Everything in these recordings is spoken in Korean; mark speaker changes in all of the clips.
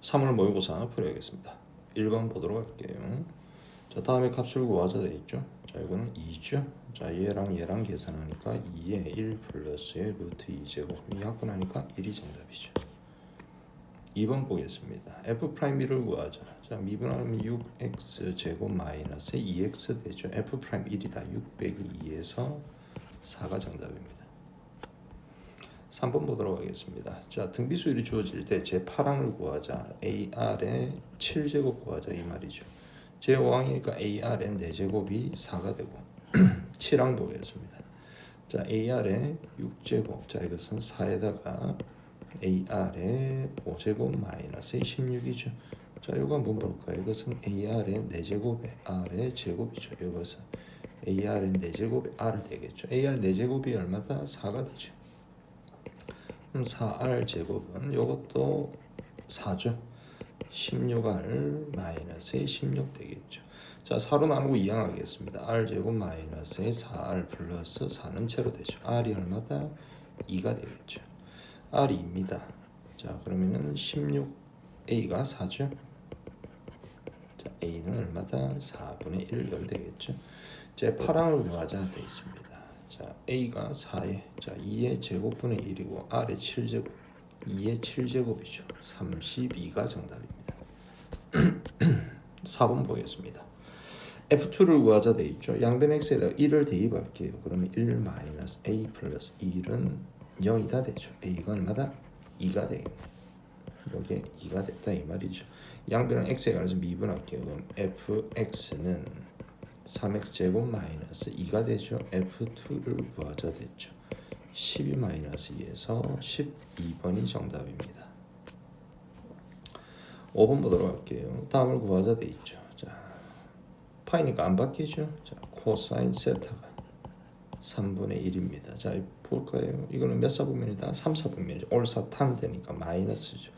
Speaker 1: 3월 모의고사 풀어야겠습니다. 1번 보도록 할게요. 자, 다음에 값을 구하자 돼 있죠. 자, 이거는 2죠. 자, 얘랑 계산하니까 2에 1 플러스의 루트 2제곱. 이 합분하니까 1이 정답이죠. 2번 보겠습니다. F'B를 구하자. 자, 미분하면 6x 제곱 마이너스 2x 되죠. F' 1이다. 6 빼기 2에서 4가 정답입니다. 3번 보도록 하겠습니다. 자, 등비수열이 주어질 때 제8항을 구하자. AR의 7제곱 구하자 이 말이죠. 제5항이니까 AR의 4제곱이 4가 되고 7항 보겠습니다. 자, AR의 6제곱. 자, 이것은 4에다가 AR의 5제곱 마이너스 16이죠. 자, 이거 한번 볼까요? 이것은 AR의 4제곱의 R의 제곱이죠. 이것은 AR의 4제곱의 R 되겠죠. AR 4제곱이 얼마다? 4가 되죠. 4R 제곱은 이것도 4죠. 16R 마이너스의 16 되겠죠. 자, 4로 나누고 이항하겠습니다. R 제곱 마이너스의 4R 플러스 4는 제로 되죠. R이 얼마다? 2가 되겠죠. R이 2입니다. 자, 그러면은 16A가 4죠. 자, A는 얼마다? 4분의 1열 되겠죠. 제 8항을 구하자 되어 있습니다. 자, A가 4에 자 2의 제곱분의 1이고 R의 7제곱 2의 7제곱이죠. 32가 정답입니다. 4번 보겠습니다. F2를 구하자 돼 있죠. 양변 X에다가 1을 대입할게요. 그러면 1 마이너스 A 플러스 1은 0이다 되죠. A가 얼마다? 2가 되겠네. 여기에 2가 됐다 이 말이죠. 양변은 X에 관해서 미분할게요. 그럼 Fx는 3x 제곱 마이너스 2가 되죠. F2를 구하자 됐죠. 12 마이너스 2에서 12번이 정답입니다. 5번 보도록 할게요. 다음을 구하자 돼 있죠. 자, 파이니까 안 바뀌죠. 자, 코사인 세타가 3분의 1입니다. 자, 볼까요? 이거는 몇 사분면이다? 3사분면이죠. 올사탄 되니까 마이너스죠.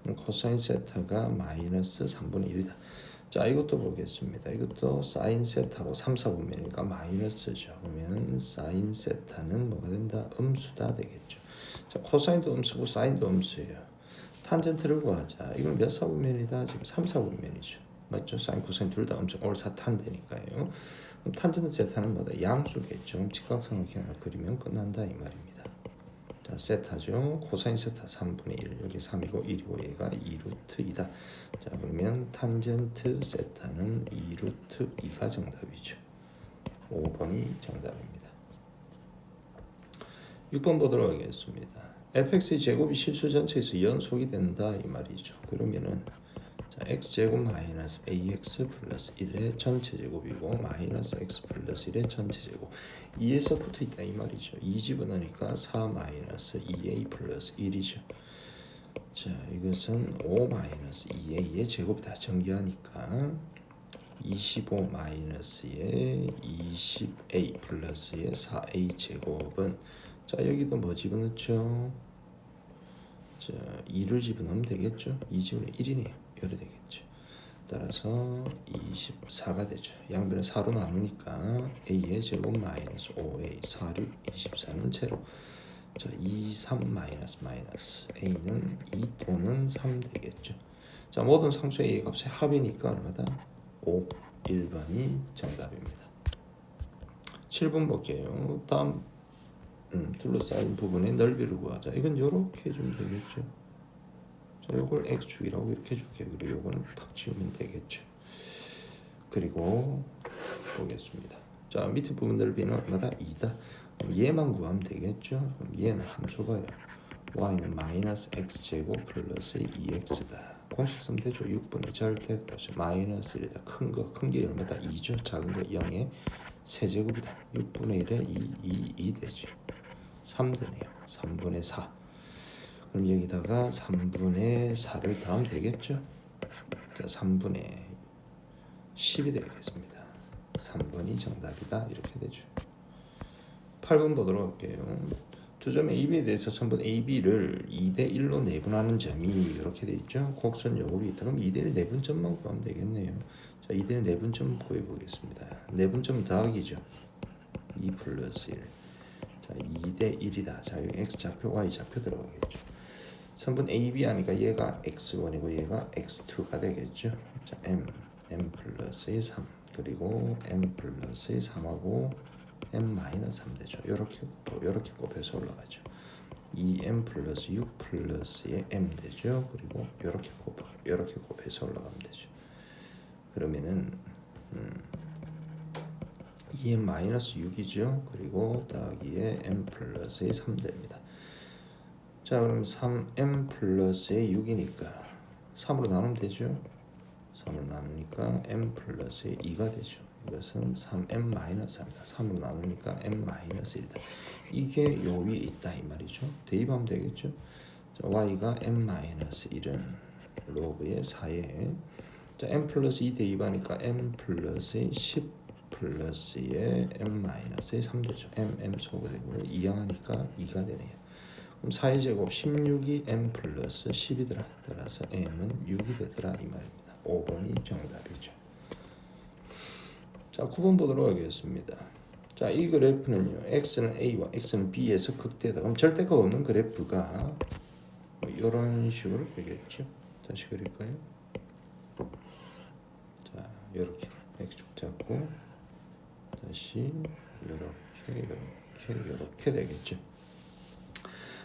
Speaker 1: 그럼 코사인 세타가 마이너스 3분의 1이다. 자, 이것도 보겠습니다. 이것도 사인 세타고 3, 4분면이니까 마이너스죠. 그러면 사인 세타는 뭐가 된다? 음수다 되겠죠. 자, 코사인도 음수고 사인도 음수예요. 탄젠트를 구하자. 이건 몇 사분면이다? 지금 3, 4분면이죠. 맞죠? 사인, 코사인 둘 다 음수 올사탄 되니까요. 그럼 탄젠트 세타는 뭐다? 양수겠죠. 직각삼각형을 그리면 끝난다 이 말입니다. 자, 세타죠. 코사인 세타 3분의 1 여기 3이고 1이고 얘가 2루트 2다. 자, 그러면 탄젠트 세타는 2루트 2가 정답이죠. 5번이 정답입니다. 6번 보도록 하겠습니다. fx의 제곱이 실수 전체에서 연속이 된다 이 말이죠. 그러면은 자, x제곱 마이너스 ax 플러스 1의 전체 제곱이고 마이너스 x 플러스 1의 전체 제곱 2에서 붙어있다 이 말이죠. 2 집어넣으니까 4 마이너스 2a 플러스 1이죠. 자, 이것은 5 마이너스 2a의 제곱이다. 전개하니까 25 마이너스의 20a 플러스의 4a 제곱은 자, 여기도 뭐 집어넣죠? 자, 2를 집어넣으면 되겠죠. 2 집어넣으면 1이네요. 이래 되겠죠. 따라서 24가 되죠. 양변을 4로 나누니까 a의 제곱 마이너스 5a 4, 6, 24는 제로. 자, 2, 3 마이너스 a는 2 또는 3 되겠죠. 자, 모든 상수의 a 값의 합이니까 얼마다? 5, 1번이 정답입니다. 7번 볼게요. 다음 둘러싸인 부분의 넓이를 구하자. 이건 이렇게 해주면 되겠죠. 자, 요걸 x축이라고 이렇게 해줄게요. 그리고 요거는 탁 지우면 되겠죠. 그리고 보겠습니다. 자, 밑에 부분 넓이는 얼마다? 2다. 그럼 얘만 구하면 되겠죠. 그럼 얘는 함수가요. y는 마이너스 x제곱 플러스 2x다. 공식 쓰면 되죠. 6분의 절대값이 마이너스 1이다. 큰 게 얼마다? 2죠. 작은 거 0의 세제곱이다. 6분의 1에 2 되죠. 3 되네요. 3분의 4. 그럼 여기다가 3분의 4를 더하면 되겠죠. 자, 3분의 10이 되겠습니다. 3번이 정답이다. 이렇게 되죠. 8번 보도록 할게요. 두 점의 AB에 대해서 선분 AB를 2대 1로 내분하는 점이 이렇게 돼 있죠. 곡선 요법이 있다. 그럼 2대 1 내분점만 구하면 되겠네요. 자, 2대 1 내분점 구해 보겠습니다. 내분점 더하기죠. 2 플러스 1. 자, 2대 1이다. 자, 여기 x 좌표, y 좌표 들어가겠죠. 선분 AB 하니까 얘가 x1이고 얘가 x2가 되겠죠. 자, m 플러스 3 그리고 m 플러스 3하고 m 마이너스 3 되죠. 요렇게 곱해서 올라가죠. 2m 플러스 6 플러스의 m 되죠. 그리고 요렇게 곱해서 올라가면 되죠. 그러면은 2m 마이너스 6이죠. 그리고 더하기에 m 플러스의 3 됩니다. 자, 그럼 3m 플러스의 6이니까 3으로 나누면 되죠. 3으로 나누니까 m 플러스의 2가 되죠. 이것은 3m 마이너스 3이다. 3으로 나누니까 m 마이너스 1이다. 이게 요 위에 있다 이 말이죠. 대입하면 되겠죠. 자, y가 m 마이너스 1은 로그의 4에 자, m 플러스 2 대입하니까 m 플러스 10 플러스의 m 마이너스 3 되죠. m 소거 되고 2항하니까 2가 되네요. 그럼 4의 제곱 16이 m 플러스 10이더라. 따라서 m은 6이 되더라 이 말입니다. 5번이 정답이죠. 자, 9번 보도록 하겠습니다. 자, 이 그래프는요. x는 a와 x는 b에서 극대다. 그럼 절대값 없는 그래프가 뭐 이런 식으로 되겠죠. 다시 그릴까요? 자, 이렇게 x축 잡고 다시 이렇게 되겠죠.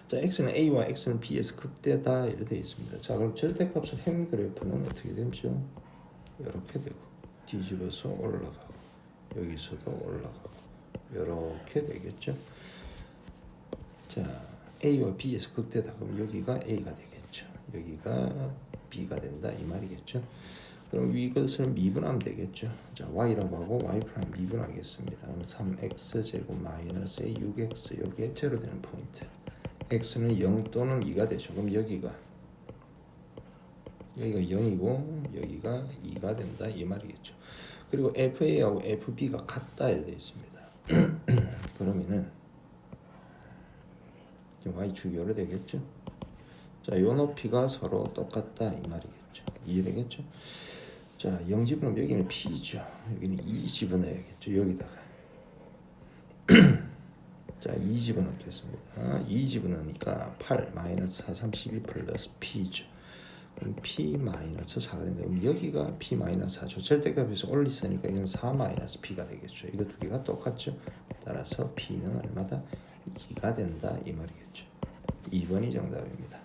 Speaker 1: 자, x는 a와 x는 b에서 극대다 이렇게 되어 있습니다. 자, 그럼 절대값은 행 그래프는 어떻게 되죠? 이렇게 되고 뒤집어서 올라가고 여기서도 올라가고 이렇게 되겠죠. 자, a와 b에서 극대다. 그럼 여기가 a가 되겠죠. 여기가 b가 된다 이 말이겠죠. 그럼 이것을 미분하면 되겠죠. 자, y라고 하고 y 프라임 미분하겠습니다. 그럼 3x 제곱 마이너스 6x 여기에 제로 되는 포인트. x는 0 또는 2가 되죠. 그럼 여기가 0이고 여기가 2가 된다 이 말이겠죠. 그리고 FA하고 FB가 같다 이렇게 되어 있습니다. 그러면은 지금 y축이 요래 되겠죠. 자, 요 높이가 서로 똑같다 이 말이겠죠. 이해되겠죠? 자, 0 집어넣으면 여기는 P죠. 여기는 2 집어넣어야겠죠. 여기다가 자, 2 집어넣겠습니다. 2 집어넣으니까 8 마이너스 4 32 플러스 P죠. 그럼 P 마이너스 4가 된다. 그럼 여기가 P 마이너스 4죠. 절대값에서 올리으니까 이건 4 마이너스 P가 되겠죠. 이거 두 개가 똑같죠. 따라서 P는 얼마다? 2가 된다 이 말이겠죠. 2번이 정답입니다.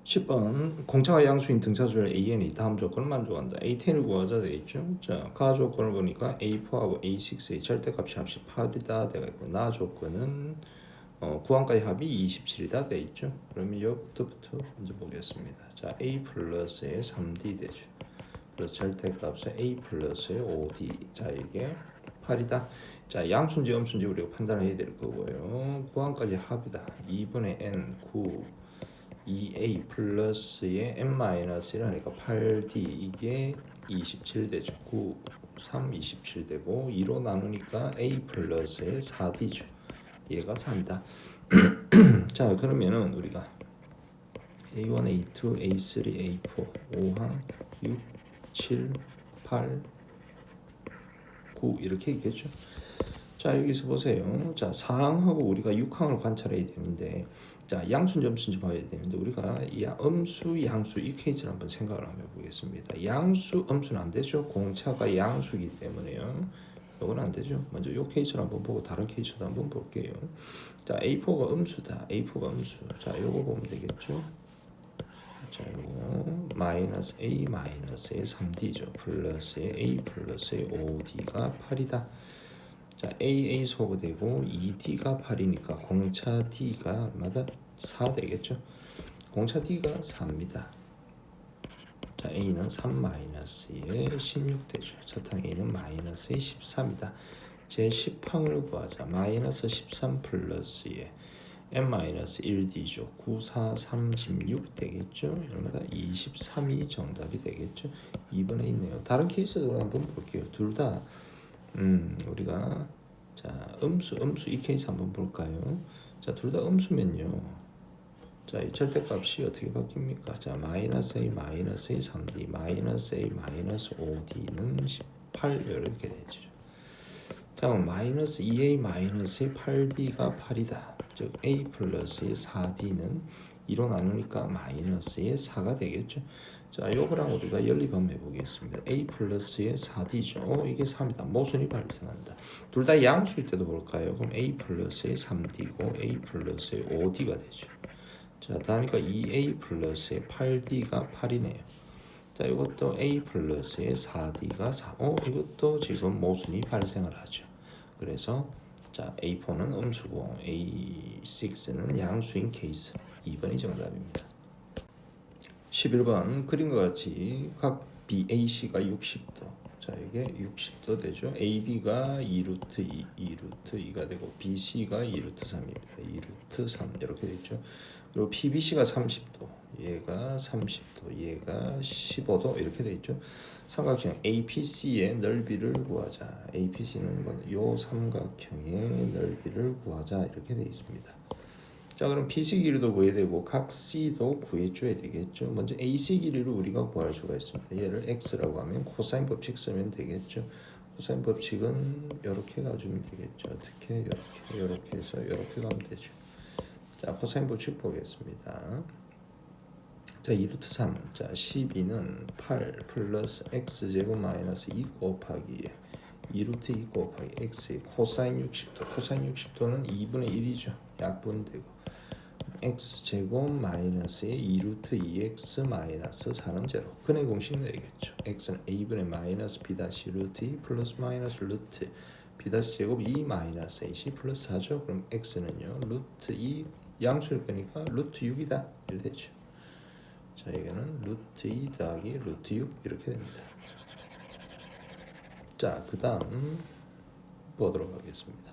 Speaker 1: 10번 공차가 양수인 등차수열 AN이 다음 조건을 만족한다. A10을 구하자 되어 있죠. 자, 가 조건을 보니까 A4하고 A6의 절대값이 합이 8이다 되어 있고 나 조건은 구항까지 합이 27이다 되어 있죠. 그러면 여기부터 먼저 보겠습니다. 자, A 플러스의 3D 되죠. 그래서 절대값은 A 플러스의 5D. 자, 이게 8이다. 자, 양수인지 음수인지 우리가 판단해야 될 거고요. 구항까지 합이다. 2분의 n 9 2a 플러스의 n-1이라니까 8d 이게 27 되죠. 9, 3, 27 되고 2로 나누니까 a 플러스의 4d죠. 얘가 3이다. 자, 그러면은 우리가 a1, a2, a3, a4, 5항, 6, 7, 8, 9 이렇게 있겠죠. 자, 여기서 보세요. 자, 4항하고 우리가 6항을 관찰해야 되는데 자, 양수인지 음수인지 봐야 되는데 우리가 음수, 양수 이 케이스를 한번 생각을 한번 해보겠습니다. 양수, 음수는 안 되죠. 공차가 양수이기 때문에요. 이건 안 되죠. 먼저 이 케이스를 한번 보고 다른 케이스도 한번 볼게요. 자, A4가 음수다. A4가 음수. 자, 요거 보면 되겠죠. 자, 요거 마이너스 A 마이너스의 3D죠. 플러스의 A 플러스의 5D가 8이다. 자, AA 소거되고 2D가 8이니까 공차 D가 얼마다? 4 되겠죠. 공차 D가 4입니다. 자, A는 3 마이너스의 16 되죠. 차탕 A는 마이너스의 13이다. 제 10항을 구하자. 마이너스 13 플러스의 n-1D죠. 9, 4, 36 되겠죠. 얼마다? 23이 정답이 되겠죠. 2번에 있네요. 다른 케이스도 한번 볼게요. 둘 다 우리가 자, 음수 이 케이스 한번 볼까요? 자, 둘 다 음수면요. 자, 이 절대값이 어떻게 바뀝니까? 자, 마이너스 A 마이너스 A 3D 마이너스 A 마이너스 5D는 18 이렇게 되죠. 자, 마이너스 2A 마이너스 8D가 8이다. 즉 A 플러스 4D는 2로 나누니까 마이너스의 4가 되겠죠. 자, 요거랑 우리가 연립한번 해보겠습니다. a 플러스의 4d죠. 이게 3이다. 모순이 발생한다. 둘 다 양수일 때도 볼까요? 그럼 a 플러스의 3d고 a 플러스의 5d가 되죠. 자, 다니까 2a 플러스의 8d가 8이네요. 자, 이것도 a 플러스의 4d가 4. 이것도 지금 모순이 발생을 하죠. 그래서 자, A4는 음수고 A6는 양수인 케이스. 2번이 정답입니다. 11번 그림과 같이 각 BAC가 60도. 자, 이게 60도 되죠. AB가 2루트 2, 2루트 2가 되고 BC가 2루트 3입니다. 2루트 3 이렇게 되죠. 그리고 PBC가 30도, 얘가 30도, 얘가 15도 이렇게 돼 있죠. 삼각형 APC의 넓이를 구하자. APC는 요 삼각형의 넓이를 구하자 이렇게 돼 있습니다. 자, 그럼 PC 길이도 구해야 되고 각 C도 구해줘야 되겠죠. 먼저 AC 길이를 우리가 구할 수가 있습니다. 얘를 X라고 하면 코사인 법칙 쓰면 되겠죠. 코사인 법칙은 이렇게 가주면 되겠죠. 어떻게? 이렇게 해서 이렇게 가면 되죠. 자, 코사인 법칙 보겠습니다. 자, 2루트 3. 자, 12는 8 플러스 x제곱 마이너스 2 곱하기 2루트 2 곱하기 x의 코사인 60도. 코사인 60도는 2분의 1이죠. 약분되고 x제곱 마이너스의 2루트 2x 마이너스 4는 제로. 근의 공식 내겠죠. x는 a분의 마이너스 b 다시 루트 2 플러스 마이너스 루트 b 다시 제곱 2 마이너스 ac 플러스 4죠. 그럼 x는요 루트 2 양수일 거니까 루트 6이다 이렇게 되죠. 자, 이거는 루트 2 더하기 루트 6 이렇게 됩니다. 자, 그 다음 보도록 하겠습니다.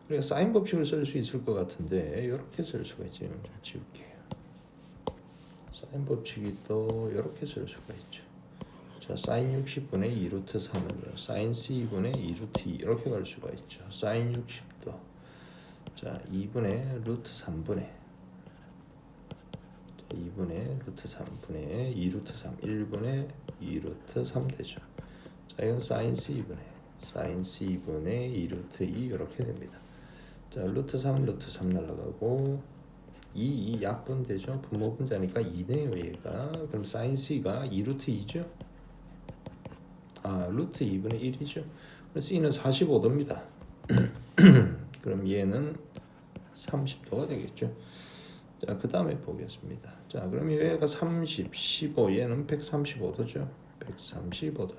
Speaker 1: 우리가 사인 법칙을 쓸 수 있을 것 같은데 이렇게 쓸 수가 있죠. 좀 지울게요. 사인 법칙이 또 이렇게 쓸 수가 있죠. 자, 사인 60분의 2루트 3은요. 사인 C분의 2루트 2 이렇게 갈 수가 있죠. 사인 60도. 자, 2분의 루트 3분의 2분의 루트 3분의 2루트 3 1분의 2루트 3 되죠. 자, 이건 사인 C분의 2루트 2 이렇게 됩니다. 자, 루트 3 날라가고 2 약분 되죠. 분모 분자니까 2네요 얘가. 그럼 사인 C가 2루트 2죠. 루트 2분의 1이죠. 그럼 C는 45도입니다. 그럼 얘는 30도가 되겠죠. 자, 그 다음에 보겠습니다. 자, 그럼 얘가 30, 15, 얘는 135도죠. 135도.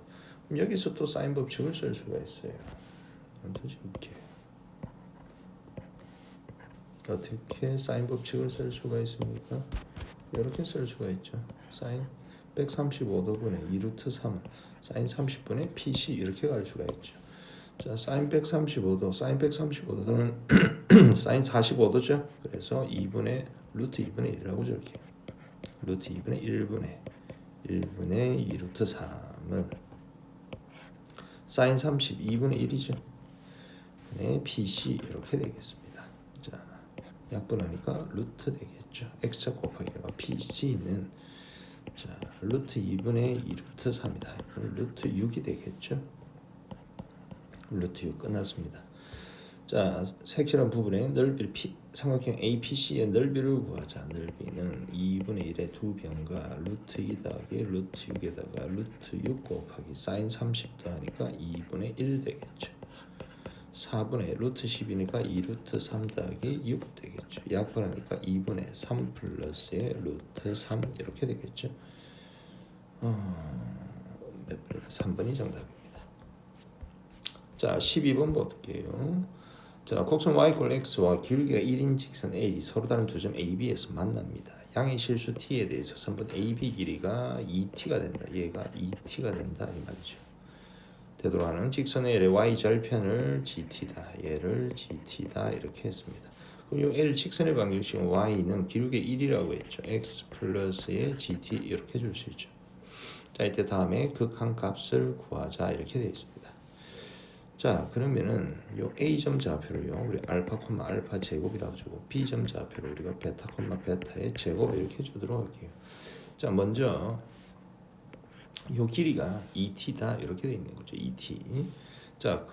Speaker 1: 그럼 여기서 또 사인 법칙을 쓸 수가 있어요. 어떻게 사인 법칙을 쓸 수가 있습니까? 이렇게 쓸 수가 있죠. 사인 135도분의 2루트 3은 사인 30분의 PC 이렇게 갈 수가 있죠. 자, 사인 135도, 사인 135도는 사인 45도죠. 그래서 2분의 루트 2분의 1이라고 적을게요. 루트 2분의 1분의 2루트 3은 사인 32분의 1이죠. 네, PC 이렇게 되겠습니다. 자, 약분하니까 루트 되겠죠. x자 곱하기 PC는 자, 루트 2분의 2루트 3이다. 루트 6이 되겠죠. 루트 6 끝났습니다. 자, 색칠한 부분의 넓이를 삼각형 APC의 넓이를 구하자. 넓이는 2분의 1의 2변과 루트 2 더하기 루트 6에다가 루트 6 곱하기 사인 30도 하니까 2분의 1 되겠죠. 4분의 루트 10이니까 2루트 3 더하기 6 되겠죠. 약분하니까 2분의 3 플러스의 루트 3 이렇게 되겠죠. 몇 번이다? 3번이 정답입니다. 자, 12번 볼게요. 자, 곡선 y=x와 길이가 1인 직선 A 서로 다른 두 점 AB에서 만납니다. 양의 실수 t에 대해서 선분 AB 길이가 2t가 된다. 얘가 2t가 된다 이 말이죠. 되돌아가는 직선의 L의 y 절편을 gt다. 얘를 gt다 이렇게 했습니다. 그럼 이 L 직선의 방정식은 y는 기울기 1이라고 했죠. x 플러스의 gt 이렇게 줄 수 있죠. 자, 이때 다음에 극한 값을 구하자 이렇게 되어 있습니다. 자, 그러면은 요 A점 좌표를요 우리 알파, 알파 제곱이라고 주고 B점 좌표를 우리가 베타, 베타의 제곱 이렇게 주도록 할게요. 자, 먼저 요 길이가 2t다 이렇게 되어 있는 거죠. 2t. 자,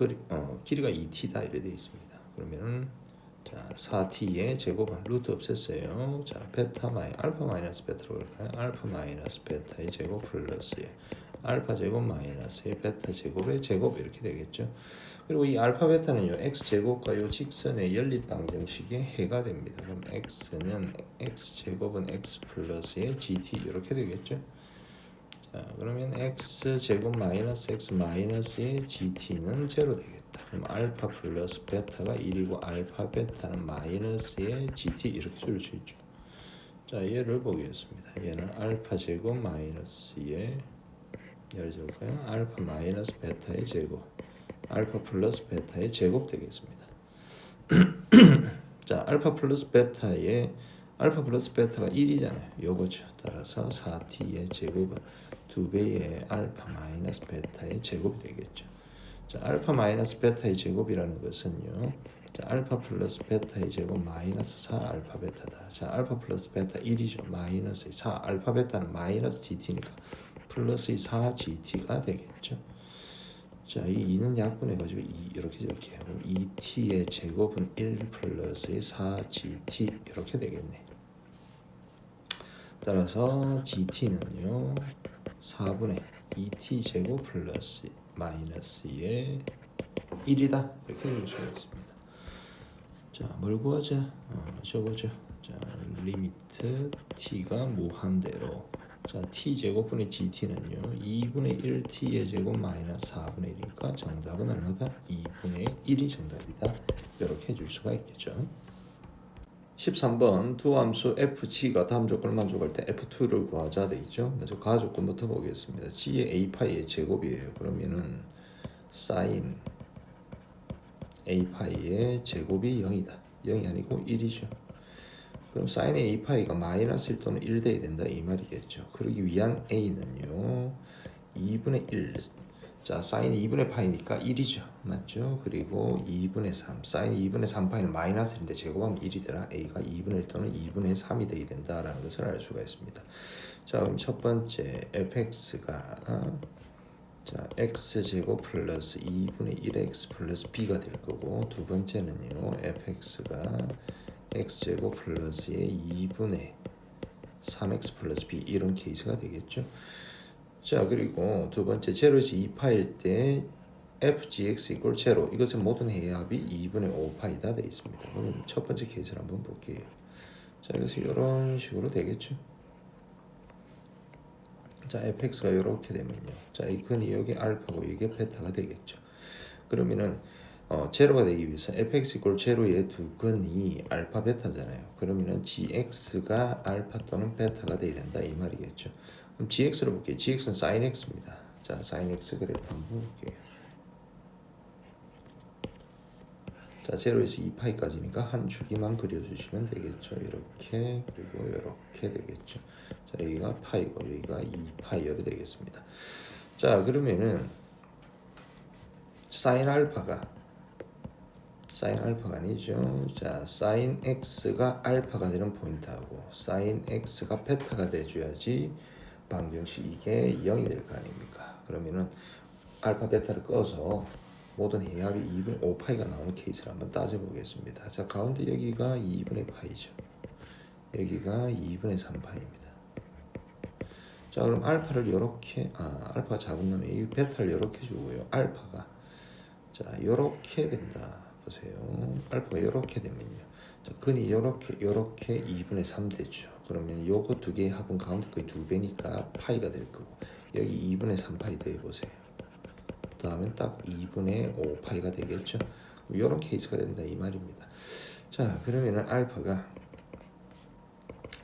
Speaker 1: 길이가 2t다 이렇게 되어 있습니다. 그러면은 자 4t의 제곱은 루트 없앴어요. 자 베타 마이 알파 마이너스 베타로 볼까요? 알파 마이너스 베타의 제곱 플러스에 알파 제곱 마이너스의 베타 제곱의 제곱 이렇게 되겠죠. 그리고 이 알파 베타는요 x 제곱과 요 직선의 연립 방정식의 해가 됩니다. 그럼 x는 x 제곱은 x 플러스의 gt 이렇게 되겠죠. 자 그러면 x 제곱 마이너스 x 마이너스의 gt는 제로 되겠다. 그럼 알파 플러스 베타가 1이고 알파 베타는 마이너스의 gt 이렇게 줄 수 있죠. 자 얘를 보겠습니다. 얘는 알파 제곱 마이너스의 얘를 적을까요? 알파 마이너스 베타의 제곱 알파 플러스 베타의 제곱 되겠습니다. 자 알파 플러스 베타의 알파 플러스 베타가 1이잖아요. 요거죠. 따라서 4t의 제곱은 2배의 알파 마이너스 베타의 제곱이 되겠죠. 자 알파 마이너스 베타의 제곱이라는 것은요. 자 알파 플러스 베타의 제곱 마이너스 4 알파 베타다. 자 알파 플러스 베타 1이죠. 마이너스 4 알파 베타는 마이너스 gt니까 플러스 4gt가 되겠죠. 자, 이 2는 약분해가지고 2 이렇게 적게요. 그럼 2t의 제곱은 1 플러스 4gt 이렇게 되겠네. 따라서 gt는요 4분의 2t 제곱 플러스 마이너스의 1이다 이렇게 줄 수가 있습니다. 자, 뭘 구하자? 저거죠. 자, 리미트 t가 무한대로 자 t 제곱분의 gt는요 2분의 1t의 제곱 마이너스 4분의 1이니까 정답은 얼마다? 2분의 1이 정답이다. 이렇게 해줄 수가 있겠죠. 13번 두 함수 fg가 다음 조건을 만족할 때 f2를 구하자 돼 있죠. 먼저 가조건부터 보겠습니다. g의 a파이의 제곱이에요. 그러면은 sin a파이의 제곱이 0이다. 0이 아니고 1이죠. 그럼 sin a파이가 마이너스 1 또는 1 돼야 된다 이 말이겠죠. 그러기 위한 a는요 2분의 1 자 sin 2분의 파이니까 1이죠. 맞죠? 그리고 2분의 3 sin 2분의 3파이는 마이너스 1인데 제곱하면 1이더라. a가 2분의 1 또는 2분의 3이 돼야 된다라는 것을 알 수가 있습니다. 자 그럼 첫 번째 fx가 자 x제곱 플러스 2분의 1x 플러스 b가 될 거고 두 번째는요 fx가 x제곱 플러스의 2분의 3x 플러스 b 이런 케이스가 되겠죠. 자 그리고 두 번째 제로에서 2파일 때 fgx 이꼴 제로 이것의 모든 해합이 2분의 5파이다 되어 있습니다. 그럼 첫 번째 케이스를 한번 볼게요. 자 이것이 이런 식으로 되겠죠. 자 fx가 이렇게 되면요. 자 이건 여기 알파고 이게 베타가 되겠죠. 그러면은 제로가 되기 위해서 fx 이꼴 제로의 두 근이 알파 베타잖아요. 그러면은 gx가 알파 또는 베타가 돼야 된다 이 말이겠죠. 그럼 gx를 볼게요. gx는 sin x입니다. 자 sin x 그래프 한번 볼게요. 자 제로에서 2파이까지니까 한 줄기만 그려주시면 되겠죠. 이렇게 그리고 이렇게 되겠죠. 자 여기가 파이고 여기가 2파이어로 되겠습니다. 자 그러면은 sin 알파가 아니죠. 자 sin x가 알파가 되는 포인트하고 sin x가 베타가 돼줘야지 방정식 이게 0이 될 거 아닙니까? 그러면은 알파 베타를 꺼서 모든 해합이 2분의 5파이가 나오는 케이스를 한번 따져보겠습니다. 자 가운데 여기가 2분의 파이죠. 여기가 2분의 3파입니다. 자 그럼 알파를 이렇게 알파가 작은 놈에 이 베타를 이렇게 주고요. 알파가 자 이렇게 된다. 보세요. 알파가 이렇게 되면요. 자 근이 이렇게 2분의 3 되죠. 그러면 요거 두 개의 합은 가운데 거의 2배니까 파이가 될 거고 여기 2분의 3파이 돼 보세요. 다음엔 딱 2분의 5파이가 되겠죠. 이런 케이스가 된다 이 말입니다. 자 그러면은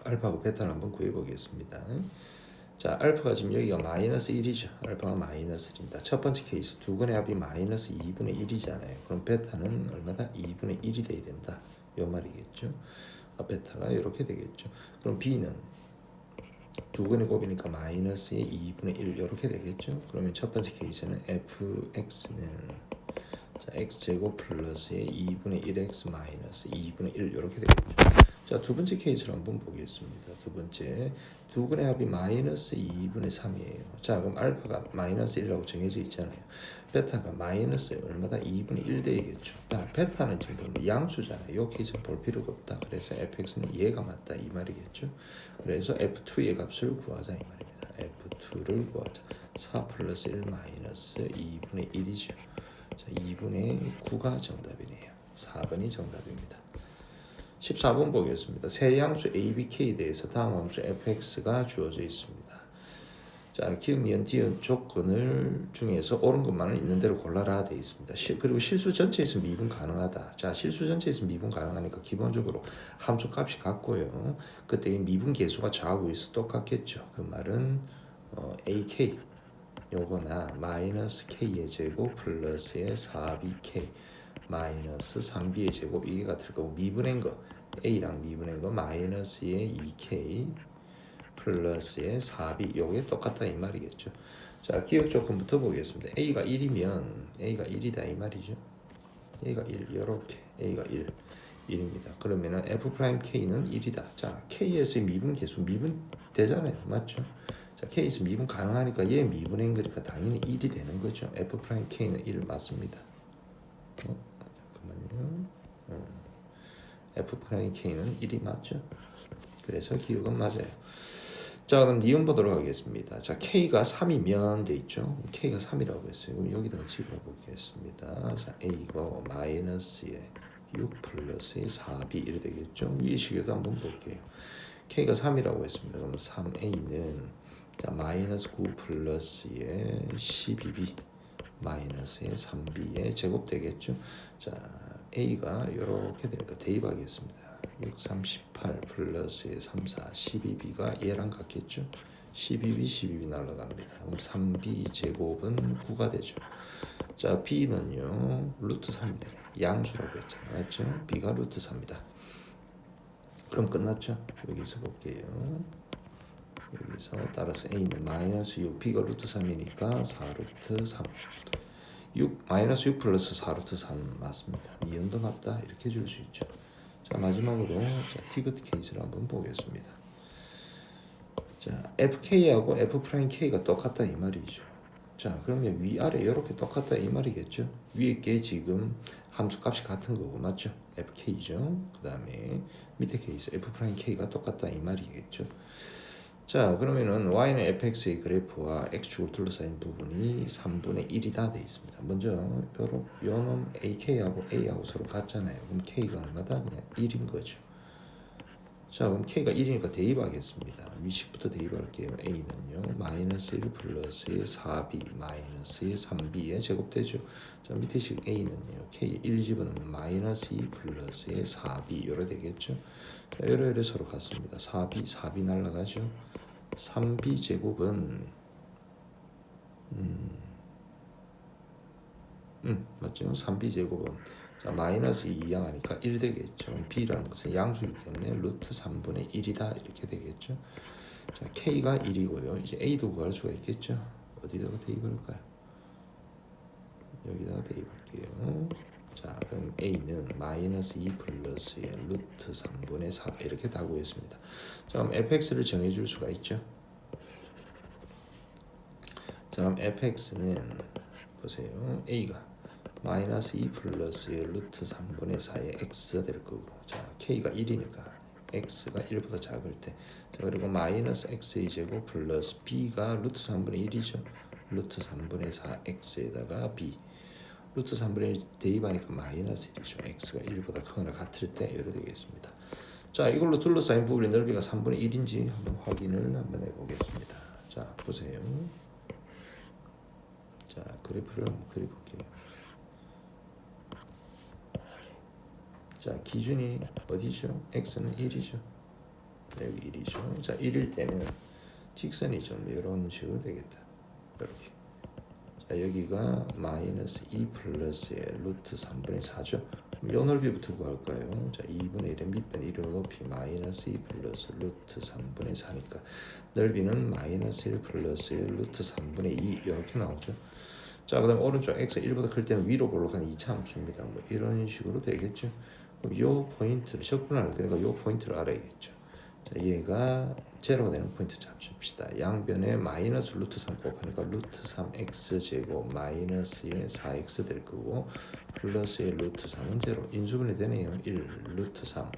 Speaker 1: 알파하고 베타를 한번 구해 보겠습니다. 자 알파가 지금 여기가 마이너스 1이죠. 알파가 마이너스 1입니다. 첫 번째 케이스 두 근의 합이 마이너스 2분의 1이잖아요. 그럼 베타는 얼마다? 2분의 1이 돼야 된다 요 말이겠죠. 베타가 이렇게 되겠죠. 그럼 b는 두 근의 곱이니까 마이너스의 2분의 1 이렇게 되겠죠. 그러면 첫 번째 케이스는 fx는 자 x제곱 플러스의 2분의 1x 마이너스 2분의 1 이렇게 되겠죠. 자 자, 두 번째 케이스를 한번 보겠습니다. 두 번째, 두근의 합이 마이너스 2분의 3이에요. 자, 그럼 알파가 마이너스 1이라고 정해져 있잖아요. 베타가 마이너스 얼마다 2분의 1 되겠죠. 자, 베타는 지금 양수잖아요. 이 케이스는 볼 필요가 없다. 그래서 fx는 얘가 맞다 이 말이겠죠. 그래서 f2의 값을 구하자 이 말입니다. f2를 구하자. 4 플러스 1 마이너스 2분의 1이죠. 자, 2분의 9가 정답이네요. 4번이 정답입니다. 14번 보겠습니다. 세 양수 a, b, k에 대해서 다음 함수 fx가 주어져 있습니다. 자, 기억, 니은, 디귿 조건을 중에서 옳은 것만을 있는 대로 골라라 되어 있습니다. 그리고 실수 전체에서 미분 가능하다. 자, 실수 전체에서 미분 가능하니까 기본적으로 함수 값이 같고요. 그때 미분 계수가 좌우에서 똑같겠죠. 그 말은 ak 요거나 마이너스 k의 제곱 플러스의 4bk 마이너스 3b의 제곱 이게 같을 거고 미분한 거 a랑 미분한 거 마이너스의 2k 플러스의 4b 요게 똑같다 이 말이겠죠. 자, 기억 조건부터 보겠습니다. a가 1이면 a가 1이다 이 말이죠. a가 1 요렇게 a가 1입니다. 그러면은 f'k는 1이다. 자, k에서의 미분 계수 미분 되잖아요. 맞죠? 자, k에서 미분 가능하니까 얘 미분한 거니까 당연히 1이 되는 거죠. f'k는 1 맞습니다. 잠깐만요. f'k는 1이 맞죠? 그래서 기억은 맞아요. 자, 그럼 니은 보도록 하겠습니다. 자, k가 3이면 돼 있죠. k가 3이라고 했어요. 그럼 여기다가 집어보겠습니다. 자, a가 마이너스에 6 플러스의 4b 이래 되겠죠. 위의 식에도 한번 볼게요. k가 3이라고 했습니다. 그럼 3a는 자, 마이너스 9 플러스의 12b 마이너스의 3b의 제곱 되겠죠. 자, a가 이렇게 되니까 대입하겠습니다. 6, 38 플러스의 3, 4, 12b가 얘랑 같겠죠. 12b, 12b 날라갑니다. 그럼 3b 제곱은 9가 되죠. 자, b는요 루트 3이에요. 양수라고 했잖아요. 맞죠? b가 루트 3이다. 그럼 끝났죠? 여기서 볼게요. 여기서 따라서 a는 마이너스 6, b가 루트 3이니까 4루트 3. 6 마이너스 6 플러스 4루트 3 맞습니다. 니은도 맞다 이렇게 줄 수 있죠. 자, 마지막으로 자, 디귿 케이스를 한번 보겠습니다. 자, fk하고 f'k가 똑같다 이 말이죠. 자, 그러면 위아래 이렇게 똑같다 이 말이겠죠. 위에 게 지금 함수값이 같은 거고 맞죠? fk죠. 그 다음에 밑에 케이스 f'k가 똑같다 이 말이겠죠. 자, 그러면은 y는 fx의 그래프와 x축을 둘러싸인 부분이 3분의 1이다 돼 있습니다. 먼저 요놈 ak하고 a하고 서로 같잖아요. 그럼 k가 얼마다? 그냥 1인 거죠. 자, 그럼 k가 1이니까 대입하겠습니다. 위식부터 대입할게요. a는요 마이너스 1 플러스의 4b 마이너스의 3b의 제곱되죠. 자, 밑에 식 a는요 k 1 집어넣으면 마이너스 2 플러스의 4b 요래 되겠죠. 자, 요래 서로 같습니다. 4b 날라가죠. 3b 제곱은 맞죠? 3b 제곱은 자, 마이너스 2 이항하니까 1 되겠죠. b라는 것은 양수이기 때문에 루트 3분의 1이다 이렇게 되겠죠. 자, k가 1이고요. 이제 a도 구할 수가 있겠죠. 어디다가 대입할까요? 여기다가 대입할게요. 자, 그럼 a는 마이너스 2 플러스의 루트 3분의 4 이렇게 다 구했습니다. 자, 그럼 fx를 정해줄 수가 있죠. 자, 그럼 fx는 보세요. a가 마이너스 2 플러스의 루트 3분의 4의 x가 될 거고, 자, k가 1이니까 x가 1보다 작을 때, 자, 그리고 마이너스 x의 제곱 플러스 b가 루트 3분의 1이죠. 루트 3분의 4 x에다가 b 루트 3분의 1 대입하니까 마이너스 1이죠. x가 1보다 크거나 같을 때 이렇게 되겠습니다. 자, 이걸로 둘러싸인 부분의 넓이가 3분의 1인지 한번 확인을 한번 해보겠습니다. 자, 보세요. 자, 그래프를 한번 그려볼게요. 자, 기준이 어디죠? x는 1이죠. 여기 1이죠. 자, 1일 때는 직선이 좀 이런 식으로 되겠다. 이렇게. 자, 여기가 마이너스 2 플러스의 루트 3분의 4죠. 그럼 요 넓이부터 구할까요? 자, 2분의 1의 밑변 1의 높이 마이너스 2 플러스 루트 3분의 4니까 넓이는 마이너스 1 플러스의 루트 3분의 2 이렇게 나오죠. 자, 그 다음 오른쪽 x 1보다 클 때는 위로 볼록한 2차 함수입니다. 뭐 이런 식으로 되겠죠. 그럼 요 포인트를 적분할 거니까 요 포인트를 알아야겠죠. 자, 얘가 제로가 되는 포인트 잡읍시다. 양변에 마이너스 루트 3 곱하니까 루트 3x 제곱 마이너스의 4x 될 거고 플러스의 루트 3은 제로. 인수분해 되네요. 1 루트 3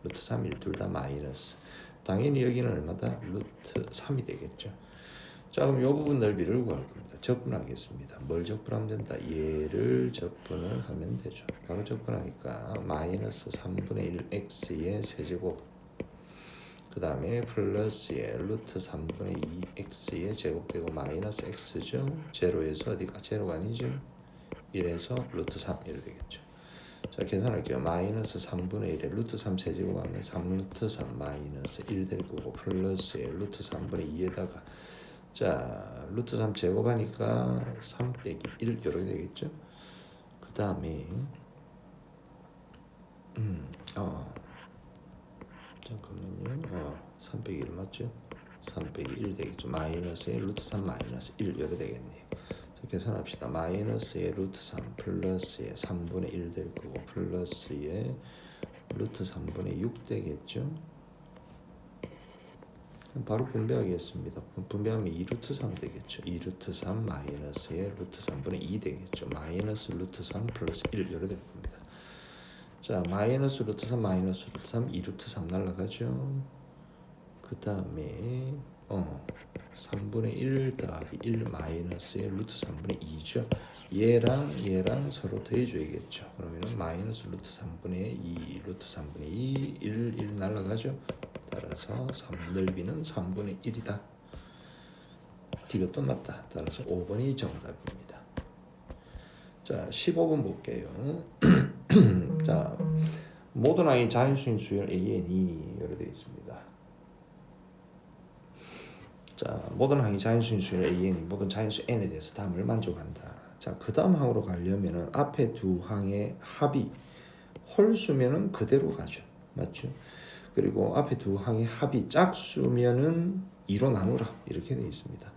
Speaker 1: 루트 3 1 둘 다 마이너스. 당연히 여기는 얼마다? 루트 3이 되겠죠. 자, 그럼 이 부분 넓이를 구할 겁니다. 적분하겠습니다. 뭘 적분하면 된다? 얘를 적분을 하면 되죠. 바로 적분하니까 마이너스 3분의 1 x의 세제곱 그 다음에 플러스의 루트 3분의 2 x의 제곱되고 마이너스 x죠. 제로에서 어디가? 제로가 아니죠. 1에서 루트 3 이렇게 되겠죠. 자, 계산할게요. 마이너스 3분의 1에 루트 3 세제곱하면 3루트 3 마이너스 1 될 거고 플러스의 루트 3분의 2에다가 자 루트 3 제곱하니까 3 빼기 1 이렇게 되겠죠. 그 다음에 잠깐만요. 3 빼기 1 맞죠? 3 빼기 1 되겠죠. 마이너스의 루트 3 마이너스 1 이렇게 되겠네요. 자, 계산합시다. 마이너스의 루트 3 플러스의 3분의 1 될 거고 플러스의 루트 3분의 6 되겠죠. 바로 분배하겠습니다. 분배하면 2루트 3 되겠죠. 2루트 3 마이너스의 루트 3분의 2 되겠죠. 마이너스 루트 3 플러스 1 이렇게 될 겁니다. 자, 마이너스 루트 3 마이너스 루트 3 2루트 3 날라가죠. 그 다음에 3분의 1 더하기 1 마이너스의 루트 3분의 2죠. 얘랑 서로 더해줘야겠죠. 그러면 마이너스 루트 3분의 2 루트 3분의 2 1 날라가죠. 따라서 3 넓이는 3분의 1이다. D가 또 맞다. 따라서 5번이 정답입니다. 자, 15번 볼게요. 자, 모든 i 자연수인 수열 AN이 이렇게 되어 있습니다. 자, 모든 항이 자연수인 수열 AN이 모든 자연수 N에 대해서 답을 만족한다. 자, 그 다음 항으로 가려면은 앞에 두 항의 합이 홀수면은 그대로 가죠. 맞죠? 그리고 앞에 두 항의 합이 짝수면은 2로 나누라 이렇게 되어 있습니다.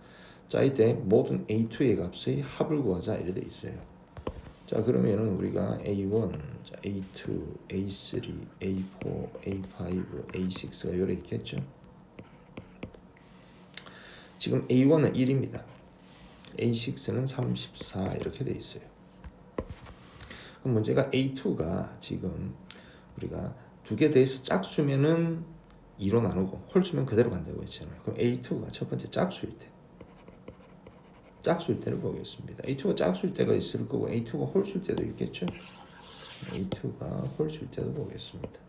Speaker 1: 자, 이때 모든 A2의 값의 합을 구하자 이렇게 되어 있어요. 자, 그러면은 우리가 A1, 자, A2, A3, A4, A5, A6가 이렇게 있겠죠. 지금 A1은 1입니다. A6는 34 이렇게 되어 있어요. 그럼 문제가 A2가 지금 우리가 두 개 더해서 짝수면은 2로 나누고 홀수면 그대로 간다고 했잖아요. 그럼 A2가 첫 번째 짝수일 때, 짝수일 때를 보겠습니다. A2가 짝수일 때가 있을 거고 A2가 홀수일 때도 있겠죠. A2가 홀수일 때도 보겠습니다.